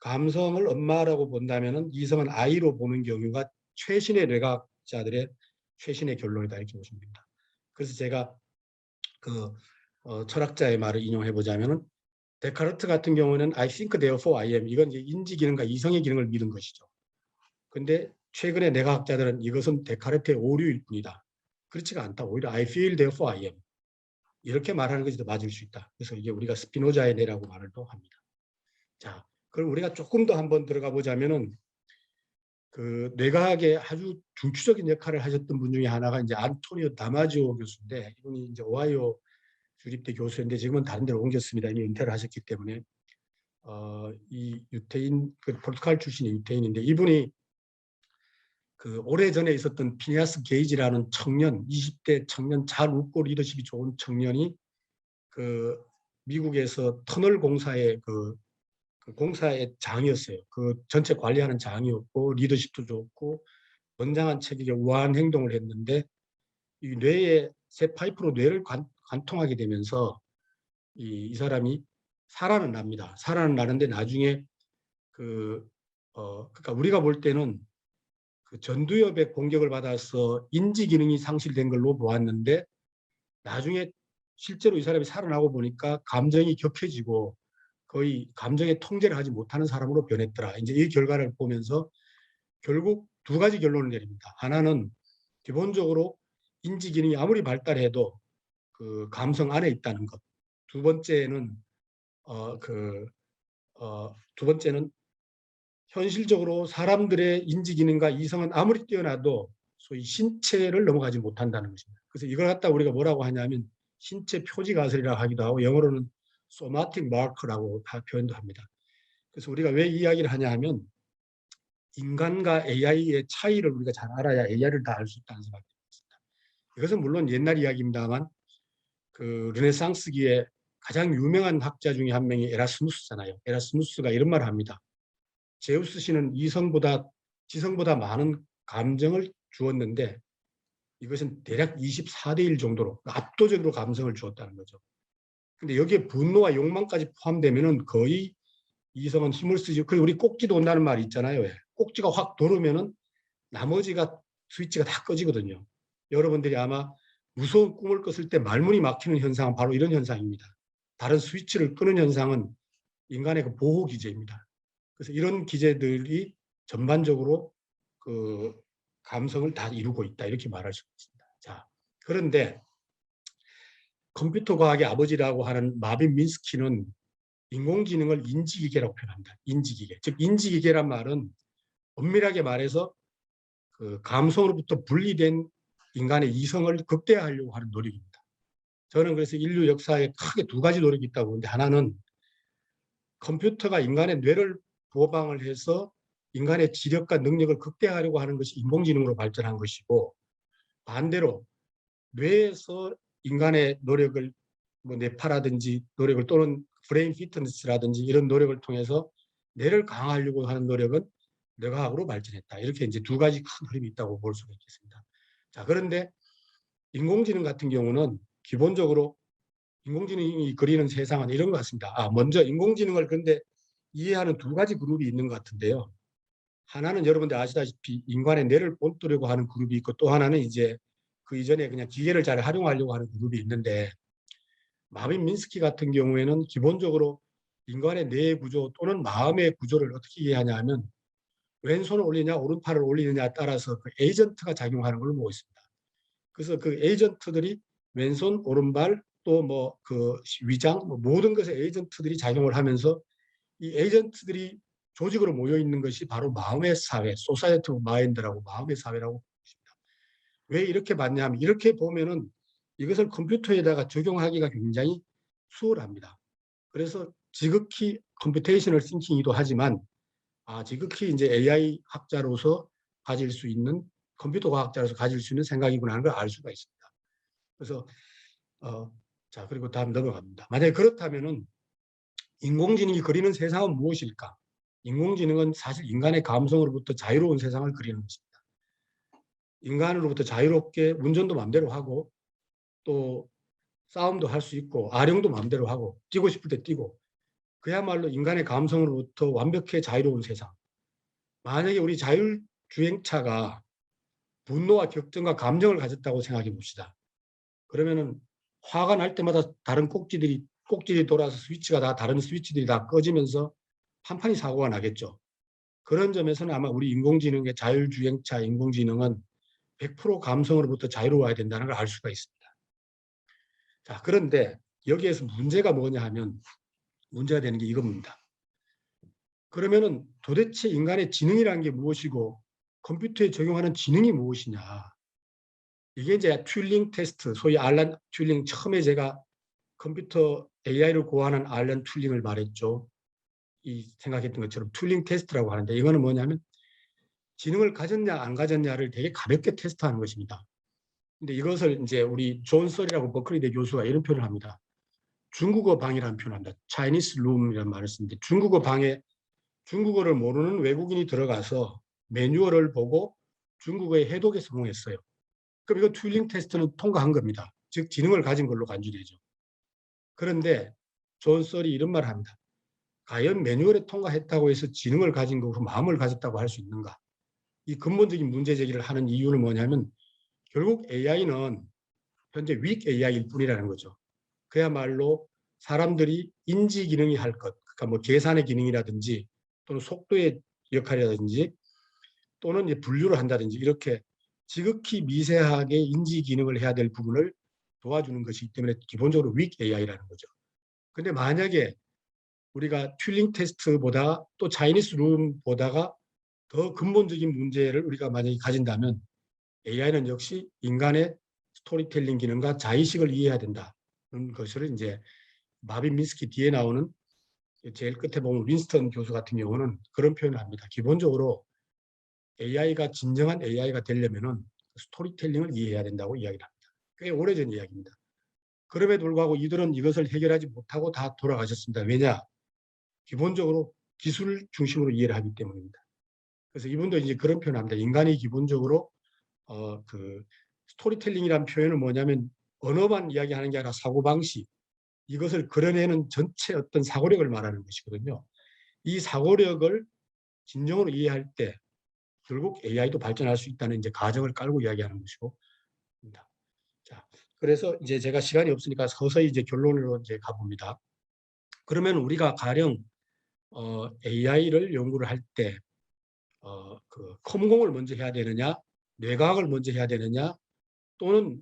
감성을 엄마라고 본다면은 이성은 아이로 보는 경우가 최신의 뇌과학자들의 최신의 결론이다, 이렇게 보시면 됩니다. 그래서 제가 철학자의 말을 인용해 보자면은 데카르트 같은 경우는 I think therefore I am, 이건 이제 인지 기능과 이성의 기능을 믿은 것이죠. 근데 최근의 뇌과학자들은 이것은 데카르트의 오류일 뿐이다. 그렇지가 않다. 오히려 I feel therefore I am, 이렇게 말하는 것이 더 맞을 수 있다. 그래서 이게 우리가 스피노자의 뇌라고 말을 또 합니다. 자, 그럼 우리가 조금 더 한번 들어가 보자면은 뇌과학의 아주 중추적인 역할을 하셨던 분 중에 하나가 이제 안토니오 다마지오 교수인데, 이분이 이제 오하이오 주립대 교수인데 지금은 다른 데로 옮겼습니다. 이미 은퇴를 하셨기 때문에. 이 유태인, 포르투갈 출신의 유태인인데, 이분이 오래전에 있었던 피니아스 게이지라는 청년, 20대 청년, 잘 웃고 리더십이 좋은 청년이 미국에서 터널 공사의 공사의 장이었어요. 전체 관리하는 장이었고 리더십도 좋고 건장한 체격에 우아한 행동을 했는데 이 뇌에 새 파이프로 뇌를 관통하게 되면서 이 사람이 살아는 납니다. 살아는 나는데 나중에 그러니까 우리가 볼 때는 전두엽의 공격을 받아서 인지 기능이 상실된 걸로 보았는데 나중에 실제로 이 사람이 살아나고 보니까 감정이 격해지고 거의 감정의 통제를 하지 못하는 사람으로 변했더라. 이제 이 결과를 보면서 결국 두 가지 결론을 내립니다. 하나는 기본적으로 인지 기능이 아무리 발달해도 그 감성 안에 있다는 것. 두 번째는 두 번째는 현실적으로 사람들의 인지 기능과 이성은 아무리 뛰어나도 소위 신체를 넘어가지 못한다는 것입니다. 그래서 이걸 갖다 우리가 뭐라고 하냐면 신체 표지 가설이라고 하기도 하고 영어로는 somatic marker라고 표현도 합니다. 그래서 우리가 왜 이 이야기를 하냐 하면 인간과 AI의 차이를 우리가 잘 알아야 AI를 다 알 수 있다는 생각이 듭니다. 이것은 물론 옛날 이야기입니다만 그 르네상스기에 가장 유명한 학자 중에 한 명이 에라스무스잖아요. 에라스무스가 이런 말을 합니다. 제우스 씨는 이성보다 지성보다 많은 감정을 주었는데 이것은 대략 24대 1 정도로 압도적으로 감성을 주었다는 거죠. 근데 여기에 분노와 욕망까지 포함되면은 거의 이성은 힘을 쓰지. 그 우리 꼭지도 온다는 말이 있잖아요. 왜? 꼭지가 확 도르면은 나머지가 스위치가 다 꺼지거든요. 여러분들이 아마 무서운 꿈을 꿨을 때 말문이 막히는 현상은 바로 이런 현상입니다. 다른 스위치를 끄는 현상은 인간의 그 보호 기제입니다. 그래서 이런 기제들이 전반적으로 그 감성을 다 이루고 있다 이렇게 말할 수 있습니다. 자, 그런데 컴퓨터 과학의 아버지라고 하는 마빈 민스키는 인공지능을 인지기계라고 표현합니다. 인지기계. 즉 인지기계란 말은 엄밀하게 말해서 그 감성으로부터 분리된 인간의 이성을 극대화하려고 하는 노력입니다. 저는 그래서 인류 역사에 크게 두 가지 노력이 있다고 보는데 하나는 컴퓨터가 인간의 뇌를 보방을 해서 인간의 지력과 능력을 극대화하려고 하는 것이 인공지능으로 발전한 것이고 반대로 뇌에서 인간의 노력을 뭐 뇌파라든지 노력을 또는 브레인 피트니스라든지 이런 노력을 통해서 뇌를 강화하려고 하는 노력은 뇌과학으로 발전했다. 이렇게 이제 두 가지 큰 흐름이 있다고 볼 수가 있겠습니다. 자, 그런데 인공지능 같은 경우는 기본적으로 인공지능이 그리는 세상은 이런 것 같습니다. 먼저 인공지능을 근데 이해하는 두 가지 그룹이 있는 것 같은데요. 하나는 여러분들 아시다시피 인간의 뇌를 본떠려고 하는 그룹이 있고 또 하나는 이제 그 이전에 그냥 기계를 잘 활용하려고 하는 그룹이 있는데 마빈 민스키 같은 경우에는 기본적으로 인간의 뇌의 구조 또는 마음의 구조를 어떻게 이해하냐 하면 왼손을 올리냐 오른팔을 올리느냐에 따라서 그 에이전트가 작용하는 걸 보고 있습니다. 그래서 그 에이전트들이 왼손, 오른발 또 뭐 그 위장 뭐 모든 것에 에이전트들이 작용을 하면서 이 에이전트들이 조직으로 모여 있는 것이 바로 마음의 사회, 소사이어티 오브 마인드라고 마음의 사회라고 보십니다. 왜 이렇게 봤냐면 이렇게 보면은 이것을 컴퓨터에다가 적용하기가 굉장히 수월합니다. 그래서 지극히 컴퓨테이셔널 싱킹이기도 하지만 지극히 이제 AI 학자로서 가질 수 있는 컴퓨터 과학자로서 가질 수 있는 생각이구나 하는 걸 알 수가 있습니다. 그래서 자 그리고 다음 넘어갑니다. 만약에 그렇다면은 인공지능이 그리는 세상은 무엇일까? 인공지능은 사실 인간의 감성으로부터 자유로운 세상을 그리는 것입니다. 인간으로부터 자유롭게 운전도 마음대로 하고 또 싸움도 할 수 있고 아령도 마음대로 하고 뛰고 싶을 때 뛰고 그야말로 인간의 감성으로부터 완벽히 자유로운 세상. 만약에 우리 자율주행차가 분노와 격정과 감정을 가졌다고 생각해 봅시다. 그러면은 화가 날 때마다 다른 꼭지들이 돌아서 스위치가 다 다른 스위치들이 다 꺼지면서 판판이 사고가 나겠죠. 그런 점에서는 아마 우리 인공지능의 자율주행차 인공지능은 100% 감성으로부터 자유로워야 된다는 걸 알 수가 있습니다. 자, 그런데 여기에서 문제가 뭐냐 하면 문제가 되는 게 이겁니다. 그러면은 도대체 인간의 지능이라는 게 무엇이고 컴퓨터에 적용하는 지능이 무엇이냐. 이게 이제 튜링 테스트, 소위 알란 튜링 처음에 제가 컴퓨터 AI를 고안한 알란 튜링을 말했죠. 이 생각했던 것처럼 튜링 테스트라고 하는데 이거는 뭐냐면 지능을 가졌냐 안 가졌냐를 되게 가볍게 테스트하는 것입니다. 근데 이것을 이제 우리 존 썰이라고 버클리대 교수가 이런 표현을 합니다. 중국어 방이라는 표현을 합니다. Chinese room이라는 말을 쓰는데 중국어 방에 중국어를 모르는 외국인이 들어가서 매뉴얼을 보고 중국어의 해독에 성공했어요. 그럼 이거 튜링 테스트는 통과한 겁니다. 즉 지능을 가진 걸로 간주되죠. 그런데 존 썰이 이런 말을 합니다. 과연 매뉴얼에 통과했다고 해서 지능을 가진 거고 마음을 가졌다고 할 수 있는가? 이 근본적인 문제 제기를 하는 이유는 뭐냐면 결국 AI는 현재 weak AI일 뿐이라는 거죠. 그야말로 사람들이 인지 기능이 할 것, 그러니까 뭐 계산의 기능이라든지 또는 속도의 역할이라든지 또는 이제 분류를 한다든지 이렇게 지극히 미세하게 인지 기능을 해야 될 부분을 도와주는 것이기 때문에 기본적으로 윅 AI라는 거죠. 근데 만약에 우리가 튜링 테스트보다 또 차이니스 룸보다가 더 근본적인 문제를 우리가 만약에 가진다면 AI는 역시 인간의 스토리텔링 기능과 자의식을 이해해야 된다는 것을 이제 마빈 미스키 뒤에 나오는 제일 끝에 보면 윈스턴 교수 같은 경우는 그런 표현을 합니다. 기본적으로 AI가 진정한 AI가 되려면은 스토리텔링을 이해해야 된다고 이야기를 합니다. 꽤 오래전 이야기입니다. 그럼에도 불구하고 이들은 이것을 해결하지 못하고 다 돌아가셨습니다. 왜냐? 기본적으로 기술 중심으로 이해를 하기 때문입니다. 그래서 이분도 이제 그런 표현을 합니다. 인간이 기본적으로 그 스토리텔링이라는 표현은 뭐냐면 언어만 이야기하는 게 아니라 사고방식, 이것을 그려내는 전체 어떤 사고력을 말하는 것이거든요. 이 사고력을 진정으로 이해할 때 결국 AI도 발전할 수 있다는 이제 가정을 깔고 이야기하는 것이고. 자, 그래서 이제 제가 시간이 없으니까 서서히 이제 결론으로 이제 가봅니다. 그러면 우리가 가령 AI를 연구를 할 때 그 컴공을 먼저 해야 되느냐, 뇌과학을 먼저 해야 되느냐, 또는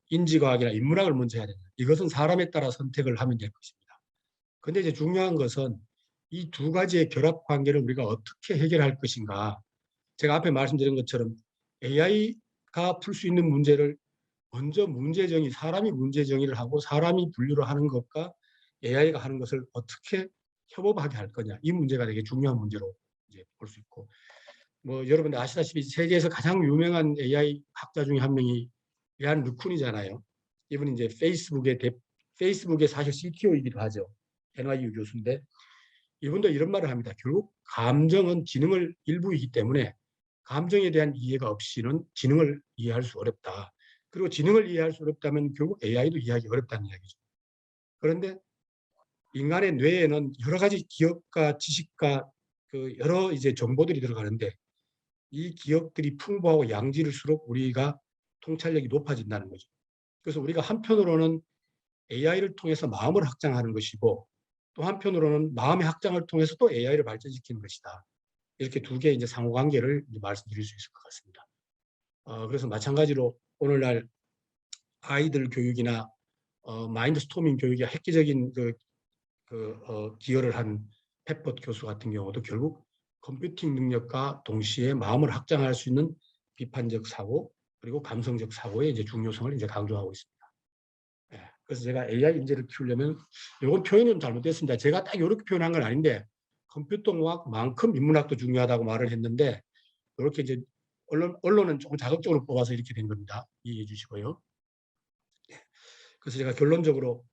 인지과학이나 인문학을 먼저 해야 되느냐. 이것은 사람에 따라 선택을 하면 될 것입니다. 근데 이제 중요한 것은 이 두 가지의 결합 관계를 우리가 어떻게 해결할 것인가. 제가 앞에 말씀드린 것처럼 AI가 풀 수 있는 문제를 먼저 사람이 문제 정의를 하고 사람이 분류를 하는 것과 AI가 하는 것을 어떻게 협업하게 할 거냐. 이 문제가 되게 중요한 문제로 이제 볼 수 있고. 뭐 여러분 아시다시피 세계에서 가장 유명한 AI 학자 중에 한 명이 이안 르쿤이잖아요. 이분이 이제 페이스북의 사실 CTO이기도 하죠. NYU 교수인데 이분도 이런 말을 합니다. 결국 감정은 지능의 일부이기 때문에 감정에 대한 이해가 없이는 지능을 이해할 수 어렵다. 그리고 지능을 이해할 수 어렵다면 결국 AI도 이해하기 어렵다는 이야기죠. 그런데 인간의 뇌에는 여러 가지 기억과 지식과 그 여러 이제 정보들이 들어가는데 이 기억들이 풍부하고 양질일수록 우리가 통찰력이 높아진다는 거죠. 그래서 우리가 한편으로는 AI를 통해서 마음을 확장하는 것이고 또 한편으로는 마음의 확장을 통해서 또 AI를 발전시키는 것이다. 이렇게 두 개의 이제 상호관계를 이제 말씀드릴 수 있을 것 같습니다. 그래서 마찬가지로 오늘날 아이들 교육이나 마인드 스토밍 교육에 획기적인 기여를 한 페퍼 교수 같은 경우도 결국 컴퓨팅 능력과 동시에 마음을 확장할 수 있는 비판적 사고 그리고 감성적 사고의 이제 중요성을 이제 강조하고 있습니다. 예, 그래서 제가 AI 인재를 키우려면 이건 표현이 좀 잘못됐습니다. 제가 딱 이렇게 표현한 건 아닌데 컴퓨터공학만큼 인문학도 중요하다고 말을 했는데 이렇게 이제 언론은 조금 자극적으로 뽑아서 이렇게 된 겁니다. 이해해 주시고요. 그래서 제가 결론적으로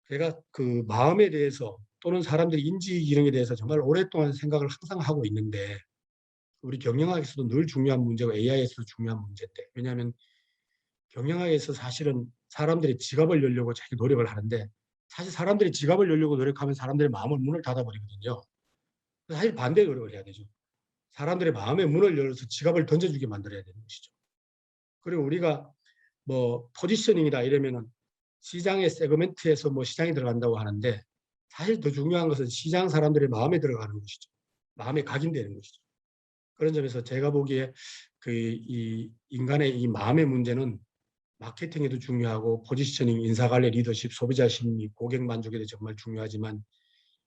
제가 그 마음에 대해서 또는 사람들의 인지 기능에 대해서 정말 오랫동안 생각을 항상 하고 있는데 우리 경영학에서도 늘 중요한 문제고 AI에서도 중요한 문제인데 왜냐하면 경영학에서 사실은 사람들이 지갑을 열려고 자기 노력을 하는데 사실 사람들이 지갑을 열려고 노력하면 사람들의 마음을 문을 닫아버리거든요. 사실 반대 노력을 해야 되죠. 사람들의 마음의 문을 열어서 지갑을 던져주게 만들어야 되는 것이죠. 그리고 우리가 뭐 포지셔닝이다 이러면은 시장의 세그멘트에서 뭐 시장에 들어간다고 하는데 사실 더 중요한 것은 시장 사람들의 마음에 들어가는 것이죠. 마음에 각인되는 것이죠. 그런 점에서 제가 보기에 이 인간의 이 마음의 문제는 마케팅에도 중요하고 포지셔닝, 인사관리, 리더십, 소비자 심리, 고객 만족에도 정말 중요하지만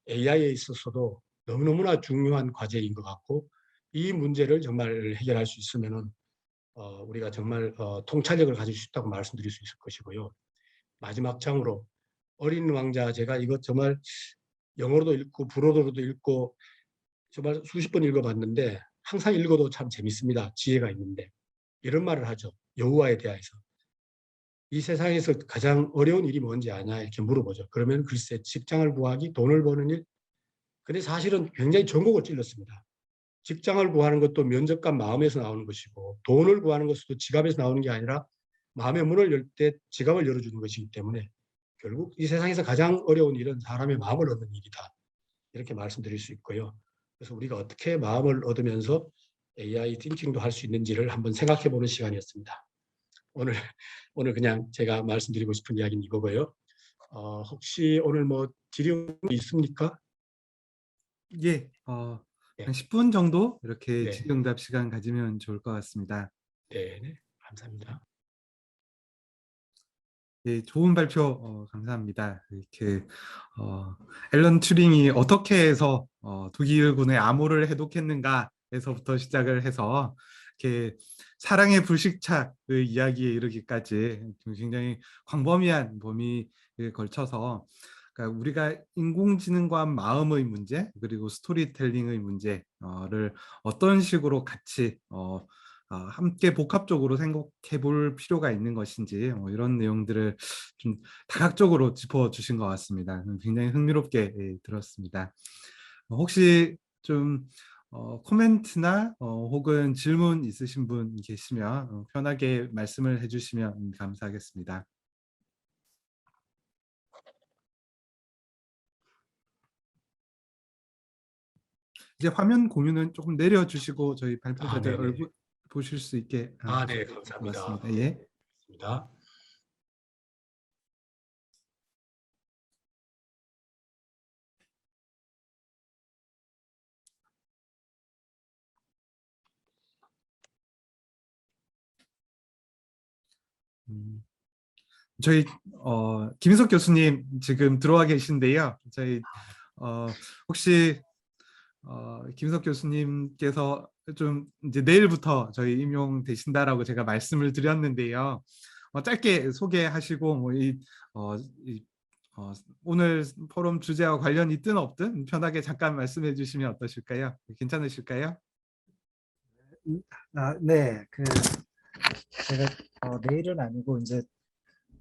AI에 있어서도 너무너무나 중요한 과제인 것 같고 이 문제를 정말 해결할 수 있으면은 우리가 정말 통찰력을 가질 수 있다고 말씀드릴 수 있을 것이고요. 마지막 장으로 어린 왕자 제가 이거 정말 영어로도 읽고 불어로도 읽고 정말 수십 번 읽어봤는데 항상 읽어도 참 재밌습니다. 지혜가 있는데 이런 말을 하죠. 여호와에 대하여서 이 세상에서 가장 어려운 일이 뭔지 아냐 이렇게 물어보죠. 그러면 글쎄 직장을 구하기, 돈을 버는 일. 근데 사실은 굉장히 전곡을 찔렀습니다. 직장을 구하는 것도 면접관 마음에서 나오는 것이고 돈을 구하는 것도 지갑에서 나오는 게 아니라 마음의 문을 열 때 지갑을 열어주는 것이기 때문에 결국 이 세상에서 가장 어려운 일은 사람의 마음을 얻는 일이다. 이렇게 말씀드릴 수 있고요. 그래서 우리가 어떻게 마음을 얻으면서 AI 띵킹도 할 수 있는지를 한번 생각해 보는 시간이었습니다. 오늘 그냥 제가 말씀드리고 싶은 이야기는 이거고요. 혹시 오늘 뭐 질의응답이 있습니까? 예, 한 10분 정도 이렇게 네. 질의응답 시간 가지면 좋을 것 같습니다. 네, 네. 감사합니다. 예, 좋은 발표 감사합니다. 이렇게 앨런 튜링이 어떻게 해서 독일군의 암호를 해독했는가에서부터 시작을 해서 이렇게 사랑의 불식착의 이야기에 이르기까지 굉장히 광범위한 범위에 걸쳐서, 그러니까 우리가 인공지능과 마음의 문제 그리고 스토리텔링의 문제를 어떤 식으로 같이 함께 복합적으로 생각해 볼 필요가 있는 것인지 이런 내용들을 좀 다각적으로 짚어주신 것 같습니다. 굉장히 흥미롭게 들었습니다. 혹시 좀 코멘트나 혹은 질문 있으신 분 계시면 편하게 말씀을 해주시면 감사하겠습니다. 이제 화면 공유는 조금 내려주시고 저희 발표자들 네네. 얼굴 보실 수 있게 네, 하시면 감사합니다. 고맙습니다. 예. 감사합니다. 저희 김인석 교수님 지금 들어와 계신데요. 저희 혹시 김인석 교수님께서 좀 이제 내일부터 저희 임용되신다라고 제가 말씀을 드렸는데요. 짧게 소개하시고 이, 어, 오늘 포럼 주제와 관련이 있든 없든 편하게 잠깐 말씀해 주시면 어떠실까요? 괜찮으실까요? 네, 제가 내일은 아니고 이제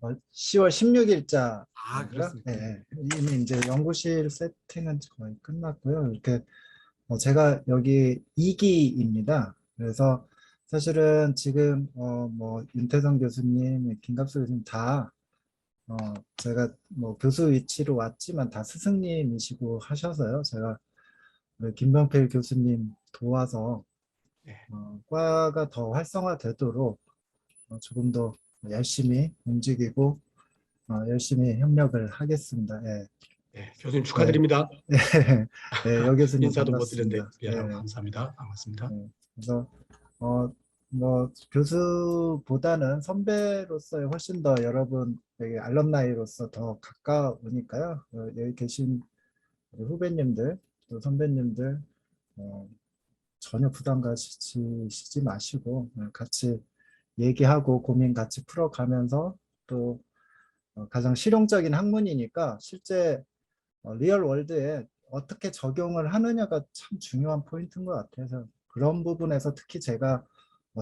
10월 16일자고요. 그렇습니까? 네, 이미 이제 연구실 세팅은 거의 끝났고요. 이렇게 제가 여기 2기입니다. 그래서 사실은 지금 뭐 윤태성 교수님, 김갑수 교수님 다 제가 뭐 교수 위치로 왔지만 다 스승님이시고 하셔서요. 제가 우리 김병필 교수님 도와서 네. 과가 더 활성화되도록 조금 더 열심히 움직이고 열심히 협력을 하겠습니다. 예. 네, 교수님 축하드립니다. 네, 네, 여 교수님 인사도 못 드렸는데 반갑습니다. 미안하고 네, 감사합니다. 반갑습니다. 네. 그래서 뭐 교수보다는 선배로서 훨씬 더 여러분 되게 알럼나이로서 더 가까우니까요. 여기 계신 후배님들 또 선배님들 전혀 부담 가지시지 마시고 같이 얘기하고 고민 같이 풀어가면서 또 가장 실용적인 학문이니까 실제 리얼 월드에 어떻게 적용을 하느냐가 참 중요한 포인트인 것 같아서 그런 부분에서 특히 제가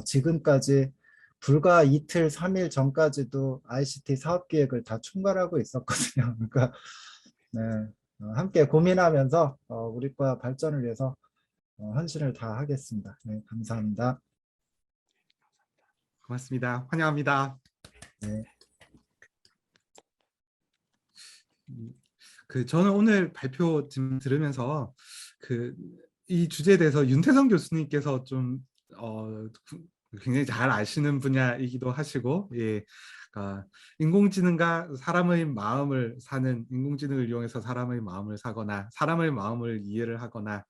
지금까지 불과 이틀, 3일 전까지도 ICT 사업기획을 다 총괄하고 있었거든요. 그러니까 네, 함께 고민하면서 우리과 발전을 위해서 헌신을 다 하겠습니다. 네, 감사합니다. 고맙습니다. 환영합니다. 네. 저는 오늘 발표 지금 들으면서 이 주제에 대해서 윤태성 교수님께서 좀 굉장히 잘 아시는 분야이기도 하시고, 인공지능과 사람의 마음을 사는, 인공지능을 이용해서 사람의 마음을 사거나 사람의 마음을 이해를 하거나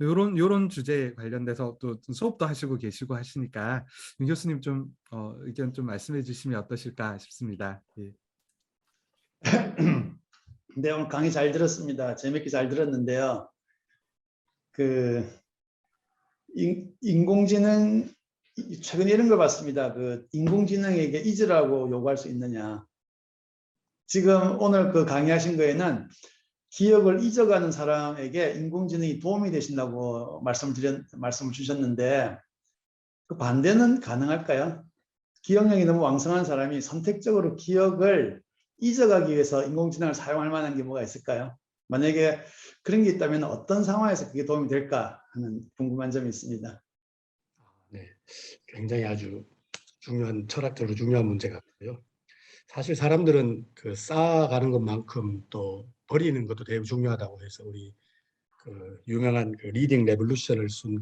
요런 주제에 관련돼서 또 수업도 하시고 계시고 하시니까 윤 교수님 좀 의견 좀 말씀해 주시면 어떠실까 싶습니다. 예. 네, 오늘 강의 잘 들었습니다. 재밌게 잘 들었는데요. 인공지능, 최근에 이런 걸 봤습니다. 인공지능에게 잊으라고 요구할 수 있느냐. 지금 오늘 강의하신 거에는 기억을 잊어가는 사람에게 인공지능이 도움이 되신다고 말씀을 주셨는데, 그 반대는 가능할까요? 기억력이 너무 왕성한 사람이 선택적으로 기억을 잊어가기 위해서 인공지능을 사용할 만한 게 뭐가 있을까요? 만약에 그런 게 있다면 어떤 상황에서 그게 도움이 될까 하는 궁금한 점이 있습니다. 네, 굉장히 아주 중요한 철학적으로 중요한 문제 같고요. 사실 사람들은 쌓아가는 것만큼 또 버리는 것도 되게 중요하다고 해서 우리 유명한 리딩 레볼루션을 쓴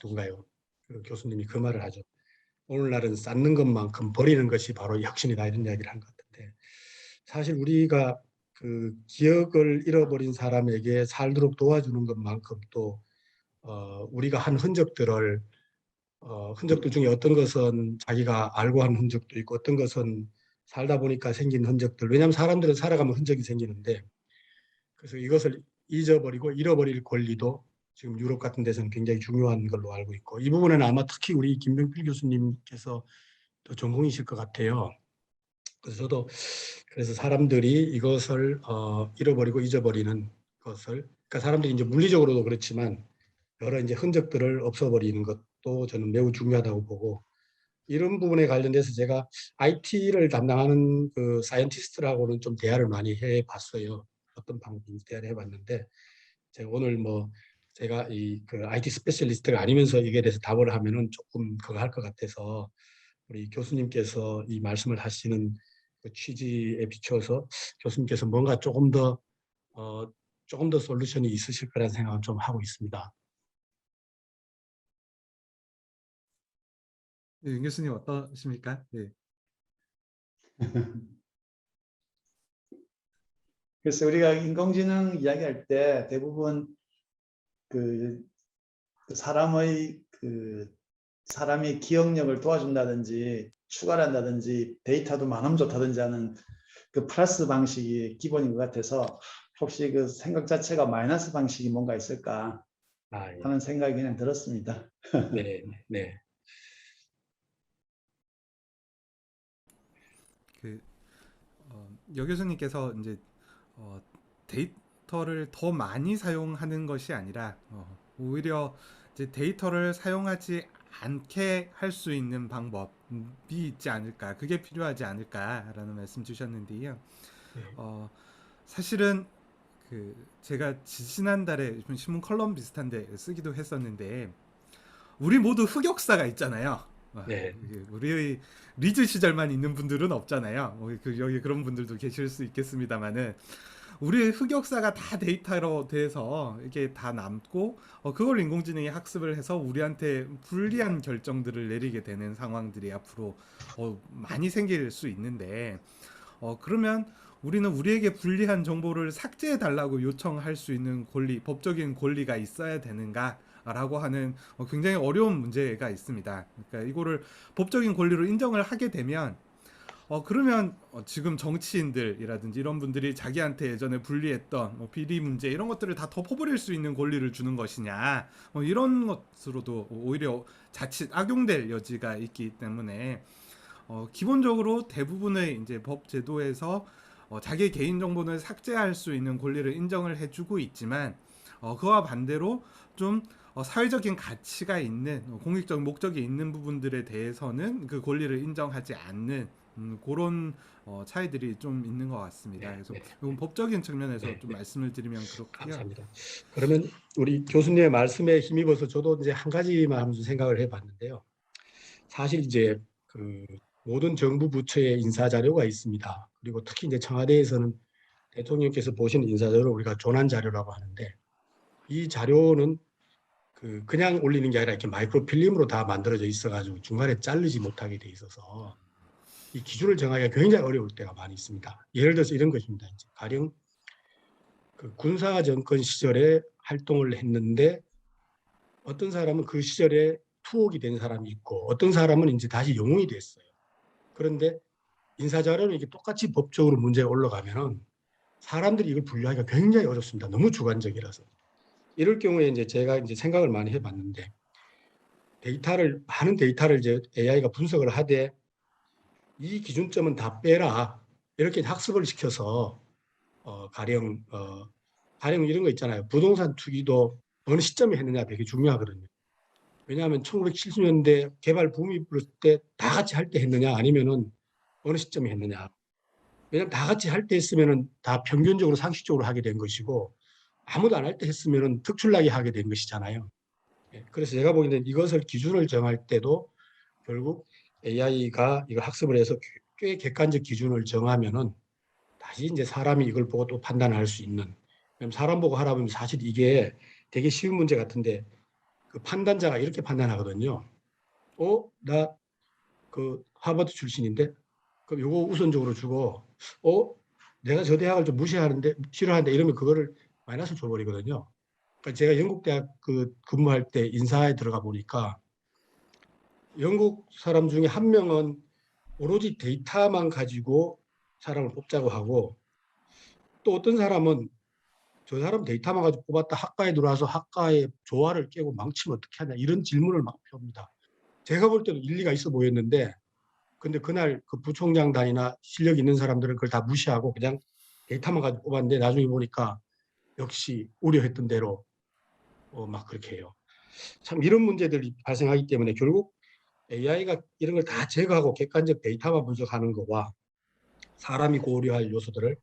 누군가요? 교수님이 그 말을 하죠. 오늘날은 쌓는 것만큼 버리는 것이 바로 혁신이다 이런 이야기를 한 것 같은데 사실 우리가 기억을 잃어버린 사람에게 살도록 도와주는 것만큼 또 우리가 한 흔적들을 흔적들 중에 어떤 것은 자기가 알고 한 흔적도 있고 어떤 것은 살다 보니까 생긴 흔적들. 왜냐하면 사람들은 살아가면 흔적이 생기는데 그래서 이것을 잊어버리고 잃어버릴 권리도 지금 유럽 같은 데서는 굉장히 중요한 걸로 알고 있고 이 부분에는 아마 특히 우리 김병필 교수님께서 더 전공이실 것 같아요. 그래서 저도 그래서 사람들이 이것을 잃어버리고 잊어버리는 것을 그러니까 사람들이 이제 물리적으로도 그렇지만 여러 이제 흔적들을 없애버리는 것도 저는 매우 중요하다고 보고 이런 부분에 관련돼서 제가 IT를 담당하는 그 사이언티스트라고는 좀 대화를 많이 해봤어요. 어떤 방법인지 대화를 해봤는데 제가 오늘 뭐 제가 이 그 IT 스페셜리스트가 아니면서 이게 대해서 답을 하면은 조금 그거 할 것 같아서 우리 교수님께서 이 말씀을 하시는 그 취지에 비춰서 교수님께서 뭔가 조금 더 솔루션이 있으실 거라는 생각을 좀 하고 있습니다. 네, 윤 교수님 어떠십니까? 네. 그래서 우리가 인공지능 이야기할 때 대부분 그 사람의 기억력을 도와준다든지 추가를 한다든지 데이터도 많으면 좋다든지 하는 그 플러스 방식이 기본인 것 같아서 혹시 그 생각 자체가 마이너스 방식이 뭔가 있을까 아, 예. 하는 생각이 그냥 들었습니다. 네, 네. 그 여 교수님께서 이제 데이터를 더 많이 사용하는 것이 아니라 오히려 이제 데이터를 사용하지 않게 할 수 있는 방법이 있지 않을까, 그게 필요하지 않을까라는 말씀 주셨는데요. 네. 사실은 그 제가 지난달에 신문 컬럼 비슷한데 쓰기도 했었는데 우리 모두 흑역사가 있잖아요. 네. 우리의 리즈 시절만 있는 분들은 없잖아요. 여기 그런 분들도 계실 수 있겠습니다만은 우리의 흑역사가 다 데이터로 돼서 이게 다 남고 그걸 인공지능이 학습을 해서 우리한테 불리한 결정들을 내리게 되는 상황들이 앞으로 많이 생길 수 있는데 그러면 우리는 우리에게 불리한 정보를 삭제해 달라고 요청할 수 있는 권리, 법적인 권리가 있어야 되는가? 라고 하는 굉장히 어려운 문제가 있습니다. 그러니까 이거를 법적인 권리로 인정을 하게 되면 그러면 지금 정치인들이라든지 이런 분들이 자기한테 예전에 불리했던 비리 문제 이런 것들을 다 덮어버릴 수 있는 권리를 주는 것이냐 이런 것으로도 오히려 자칫 악용될 여지가 있기 때문에 기본적으로 대부분의 이제 법 제도에서 자기 개인 정보를 삭제할 수 있는 권리를 인정을 해주고 있지만 그와 반대로 좀 사회적인 가치가 있는 공익적 목적이 있는 부분들에 대해서는 그 권리를 인정하지 않는 그런 차이들이 좀 있는 것 같습니다. 네, 그래서 네. 이건 법적인 측면에서 네, 좀 네. 말씀을 드리면 그렇고요. 감사합니다. 그러면 우리 교수님의 말씀에 힘입어서 저도 이제 한 가지만 하면서 생각을 해봤는데요. 사실 이제 그 모든 정부 부처의 인사 자료가 있습니다. 그리고 특히 이제 청와대에서는 대통령께서 보시는 인사 자료를 우리가 조난 자료라고 하는데 이 자료는 그냥 올리는 게 아니라 이렇게 마이크로필름으로 다 만들어져 있어가지고 중간에 자르지 못하게 돼 있어서 이 기준을 정하기가 굉장히 어려울 때가 많이 있습니다. 예를 들어서 이런 것입니다. 이제 가령 그 군사 정권 시절에 활동을 했는데 어떤 사람은 그 시절에 투옥이 된 사람이 있고 어떤 사람은 이제 다시 영웅이 됐어요. 그런데 인사자료는 이게 똑같이 법적으로 문제가 올라가면은 사람들이 이걸 분류하기가 굉장히 어렵습니다. 너무 주관적이라서. 이럴 경우에 이제 제가 이제 생각을 많이 해봤는데 많은 데이터를 이제 AI가 분석을 하되 이 기준점은 다 빼라. 이렇게 학습을 시켜서 가령 이런 거 있잖아요. 부동산 투기도 어느 시점에 했느냐 되게 중요하거든요. 왜냐하면 1970년대 개발 붐이 불을 때 다 같이 할 때 했느냐 아니면은 어느 시점에 했느냐. 왜냐하면 다 같이 할 때 했으면은 다 평균적으로 상식적으로 하게 된 것이고 아무도 안 할 때 했으면은 특출나게 하게 된 것이잖아요. 그래서 제가 보기에는 이것을 기준을 정할 때도 결국 AI가 이걸 학습을 해서 꽤 객관적 기준을 정하면은 다시 이제 사람이 이걸 보고 또 판단할 수 있는. 사람 보고 하라 보면 사실 이게 되게 쉬운 문제 같은데 그 판단자가 이렇게 판단하거든요. 나 그 하버드 출신인데 그럼 요거 우선적으로 주고 내가 저 대학을 좀 무시하는데 싫어하는데 이러면 그거를 마이너스 줘버리거든요. 그러니까 제가 영국 대학 근무할 때 인사에 들어가 보니까 영국 사람 중에 한 명은 오로지 데이터만 가지고 사람을 뽑자고 하고, 또 어떤 사람은 저 사람 데이터만 가지고 뽑았다 학과에 들어와서 학과의 조화를 깨고 망치면 어떻게 하냐, 이런 질문을 막 펴옵니다. 제가 볼 때도 일리가 있어 보였는데, 근데 그날 그 부총장단이나 실력 있는 사람들은 그걸 다 무시하고 그냥 데이터만 가지고 뽑았는데, 나중에 보니까 역시 우려했던 대로 막 그렇게 해요. 참 이런 문제들이 발생하기 때문에 결국 AI가 이런 걸 다 제거하고 객관적 데이터만 분석하는 거와 사람이 고려할 요소들을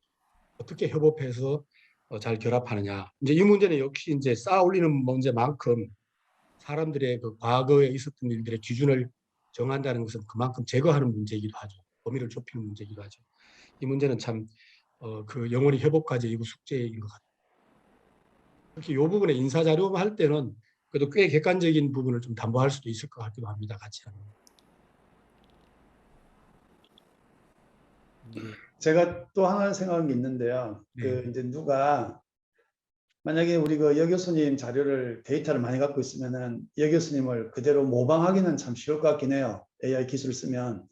어떻게 협업해서 잘 결합하느냐. 이제 이 문제는 역시 이제 쌓아 올리는 문제만큼 사람들의 그 과거에 있었던 일들의 기준을 정한다는 것은 그만큼 제거하는 문제이기도 하죠. 범위를 좁히는 문제이기도 하죠. 이 문제는 참 그 영원히 협업까지 이거 숙제인 것 같아요. 특히 이 부분에 인사 자료만 할 때는 그래도 꽤 객관적인 부분을 좀 담보할 수도 있을 것 같기도 합니다. 같이 하면. 제가 또 하나 생각한 게 있는데요. 네. 이제 누가 만약에 우리 여 교수님 자료를 데이터를 많이 갖고 있으면은 여 교수님을 그대로 모방하기는 참 쉬울 것 같긴 해요. AI 기술을 쓰면.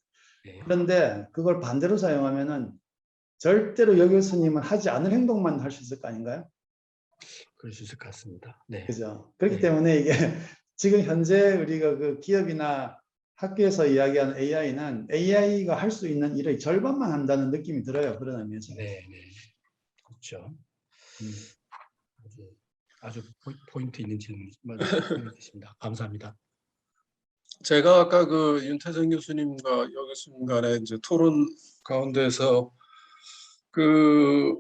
네. 그런데 그걸 반대로 사용하면은 절대로 여 교수님은 하지 않을 행동만 할 수 있을 거 아닌가요? 그럴 수 있을 것 같습니다. 네. 그죠? 그렇기 네. 때문에 이게 지금 현재 우리가 그 기업이나 학교에서 이야기하는 AI는 AI가 할 수 있는 일의 절반만 한다는 느낌이 들어요. 그런 의미에서. 네. 그렇죠. 아주 포인트 있는 질문이십니다. 감사합니다. 제가 아까 그 윤태정 교수님과 여 교수님 간의 이제 토론 가운데서 그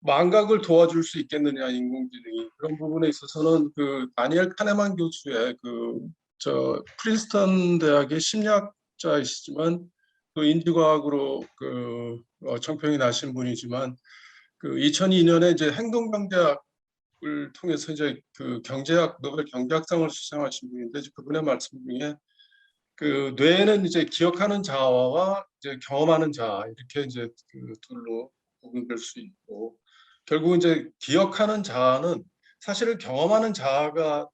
망각을 도와줄 수 있겠느냐, 인공지능이, 그런 부분에 있어서는 그 다니엘 카네만 교수의 저 프린스턴 대학의 심리학자이시지만 또 인지과학으로 정평이 나신 분이지만 그 2002년에 이제 행동경제학을 통해서 이제 그 경제학 노벨 경제학상을 수상하신 분인데, 그분의 말씀 중에 그 뇌는 이제 기억하는 자아와 이제 경험하는 자아, 이렇게 이제 그 둘로 구분될 수 있고, 결국 이제 기억하는 자아는 사실은 경험하는 자아가에서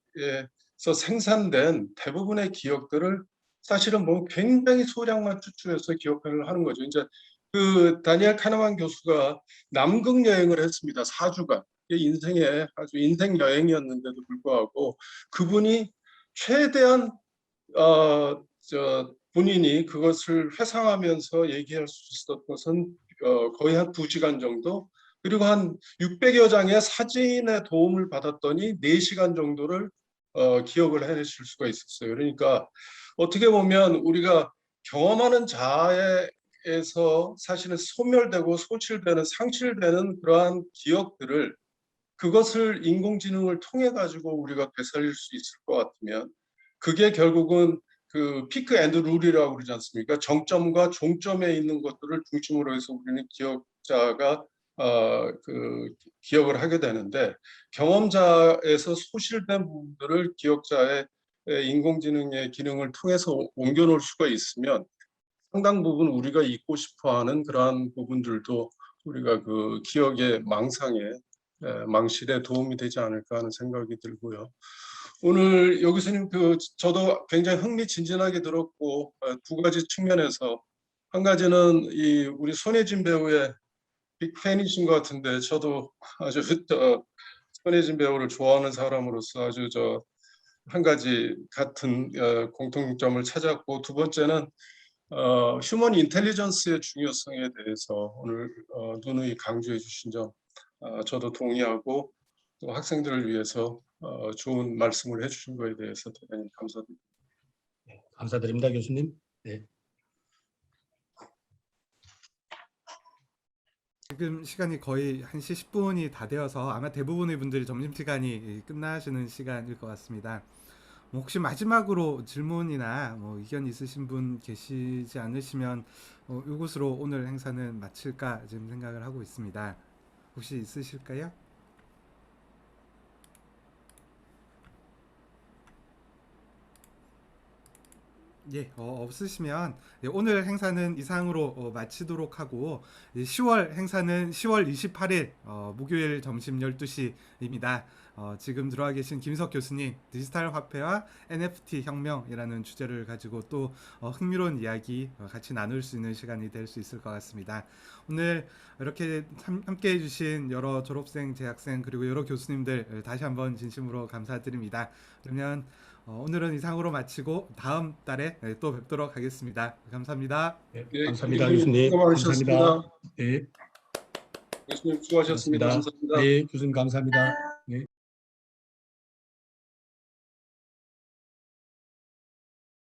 생산된 대부분의 기억들을 사실은 뭐 굉장히 소량만 추출해서 기억을 하는 거죠. 이제 그 다니엘 카네만 교수가 남극 여행을 했습니다. 4주간. 이게 인생의 아주 인생 여행이었는데도 불구하고 그분이 최대한 본인이 그것을 회상하면서 얘기할 수 있었던 것은 거의 한 2시간 정도, 그리고 한 600여 장의 사진의 도움을 받았더니 4시간 정도를 기억을 해내실 수가 있었어요. 그러니까 어떻게 보면 우리가 경험하는 자아에서 사실은 소멸되고 소실되는, 상실되는 그러한 기억들을, 그것을 인공지능을 통해 가지고 우리가 되살릴 수 있을 것 같으면, 그게 결국은 그 피크 앤드 룰이라고 그러지 않습니까? 정점과 종점에 있는 것들을 중심으로 해서 우리는 기억자가 기억을 하게 되는데, 경험자에서 소실된 부분들을 기억자의 인공지능의 기능을 통해서 옮겨놓을 수가 있으면 상당 부분 우리가 잊고 싶어하는 그러한 부분들도 우리가 그 기억의 망실에 도움이 되지 않을까 하는 생각이 들고요. 오늘 여 교수님 저도 굉장히 흥미진진하게 들었고, 2가지 측면에서, 한 가지는 이 우리 손예진 배우의 빅팬이신 것 같은데, 저도 아주 손예진 배우를 좋아하는 사람으로서 아주 한 가지 같은 공통점을 찾았고, 두 번째는 휴먼 인텔리전스의 중요성에 대해서 오늘 누누이 강조해 주신 점, 저도 동의하고, 또 학생들을 위해서 좋은 말씀을 해주신 거에 대해서 대단히 감사드립니다. 네, 감사드립니다, 교수님. 네. 지금 시간이 거의 1시 10분이 다 되어서 아마 대부분의 분들이 점심시간이 끝나시는 시간일 것 같습니다. 혹시 마지막으로 질문이나 뭐 의견 있으신 분 계시지 않으시면 이것으로 오늘 행사는 마칠까 지금 생각을 하고 있습니다. 혹시 있으실까요? 예, 없으시면 예, 오늘 행사는 이상으로 마치도록 하고 10월 행사는 10월 28일 목요일 점심 12시입니다. 지금 들어와 계신 김석 교수님 디지털 화폐와 NFT 혁명이라는 주제를 가지고 또 흥미로운 이야기 같이 나눌 수 있는 시간이 될 수 있을 것 같습니다. 오늘 이렇게 함께 해주신 여러 졸업생, 재학생 그리고 여러 교수님들 다시 한번 진심으로 감사드립니다. 그러면 오늘은 이상으로 마치고 다음 달에 또 뵙도록 하겠습니다. 감사합니다. 네, 예, 감사합니다, 교수님 교수님. 수고 많으셨습니다. 감사합니다. 네, 교수님 수고하셨습니다. 고맙습니다. 감사합니다. 네, 교수님 감사합니다.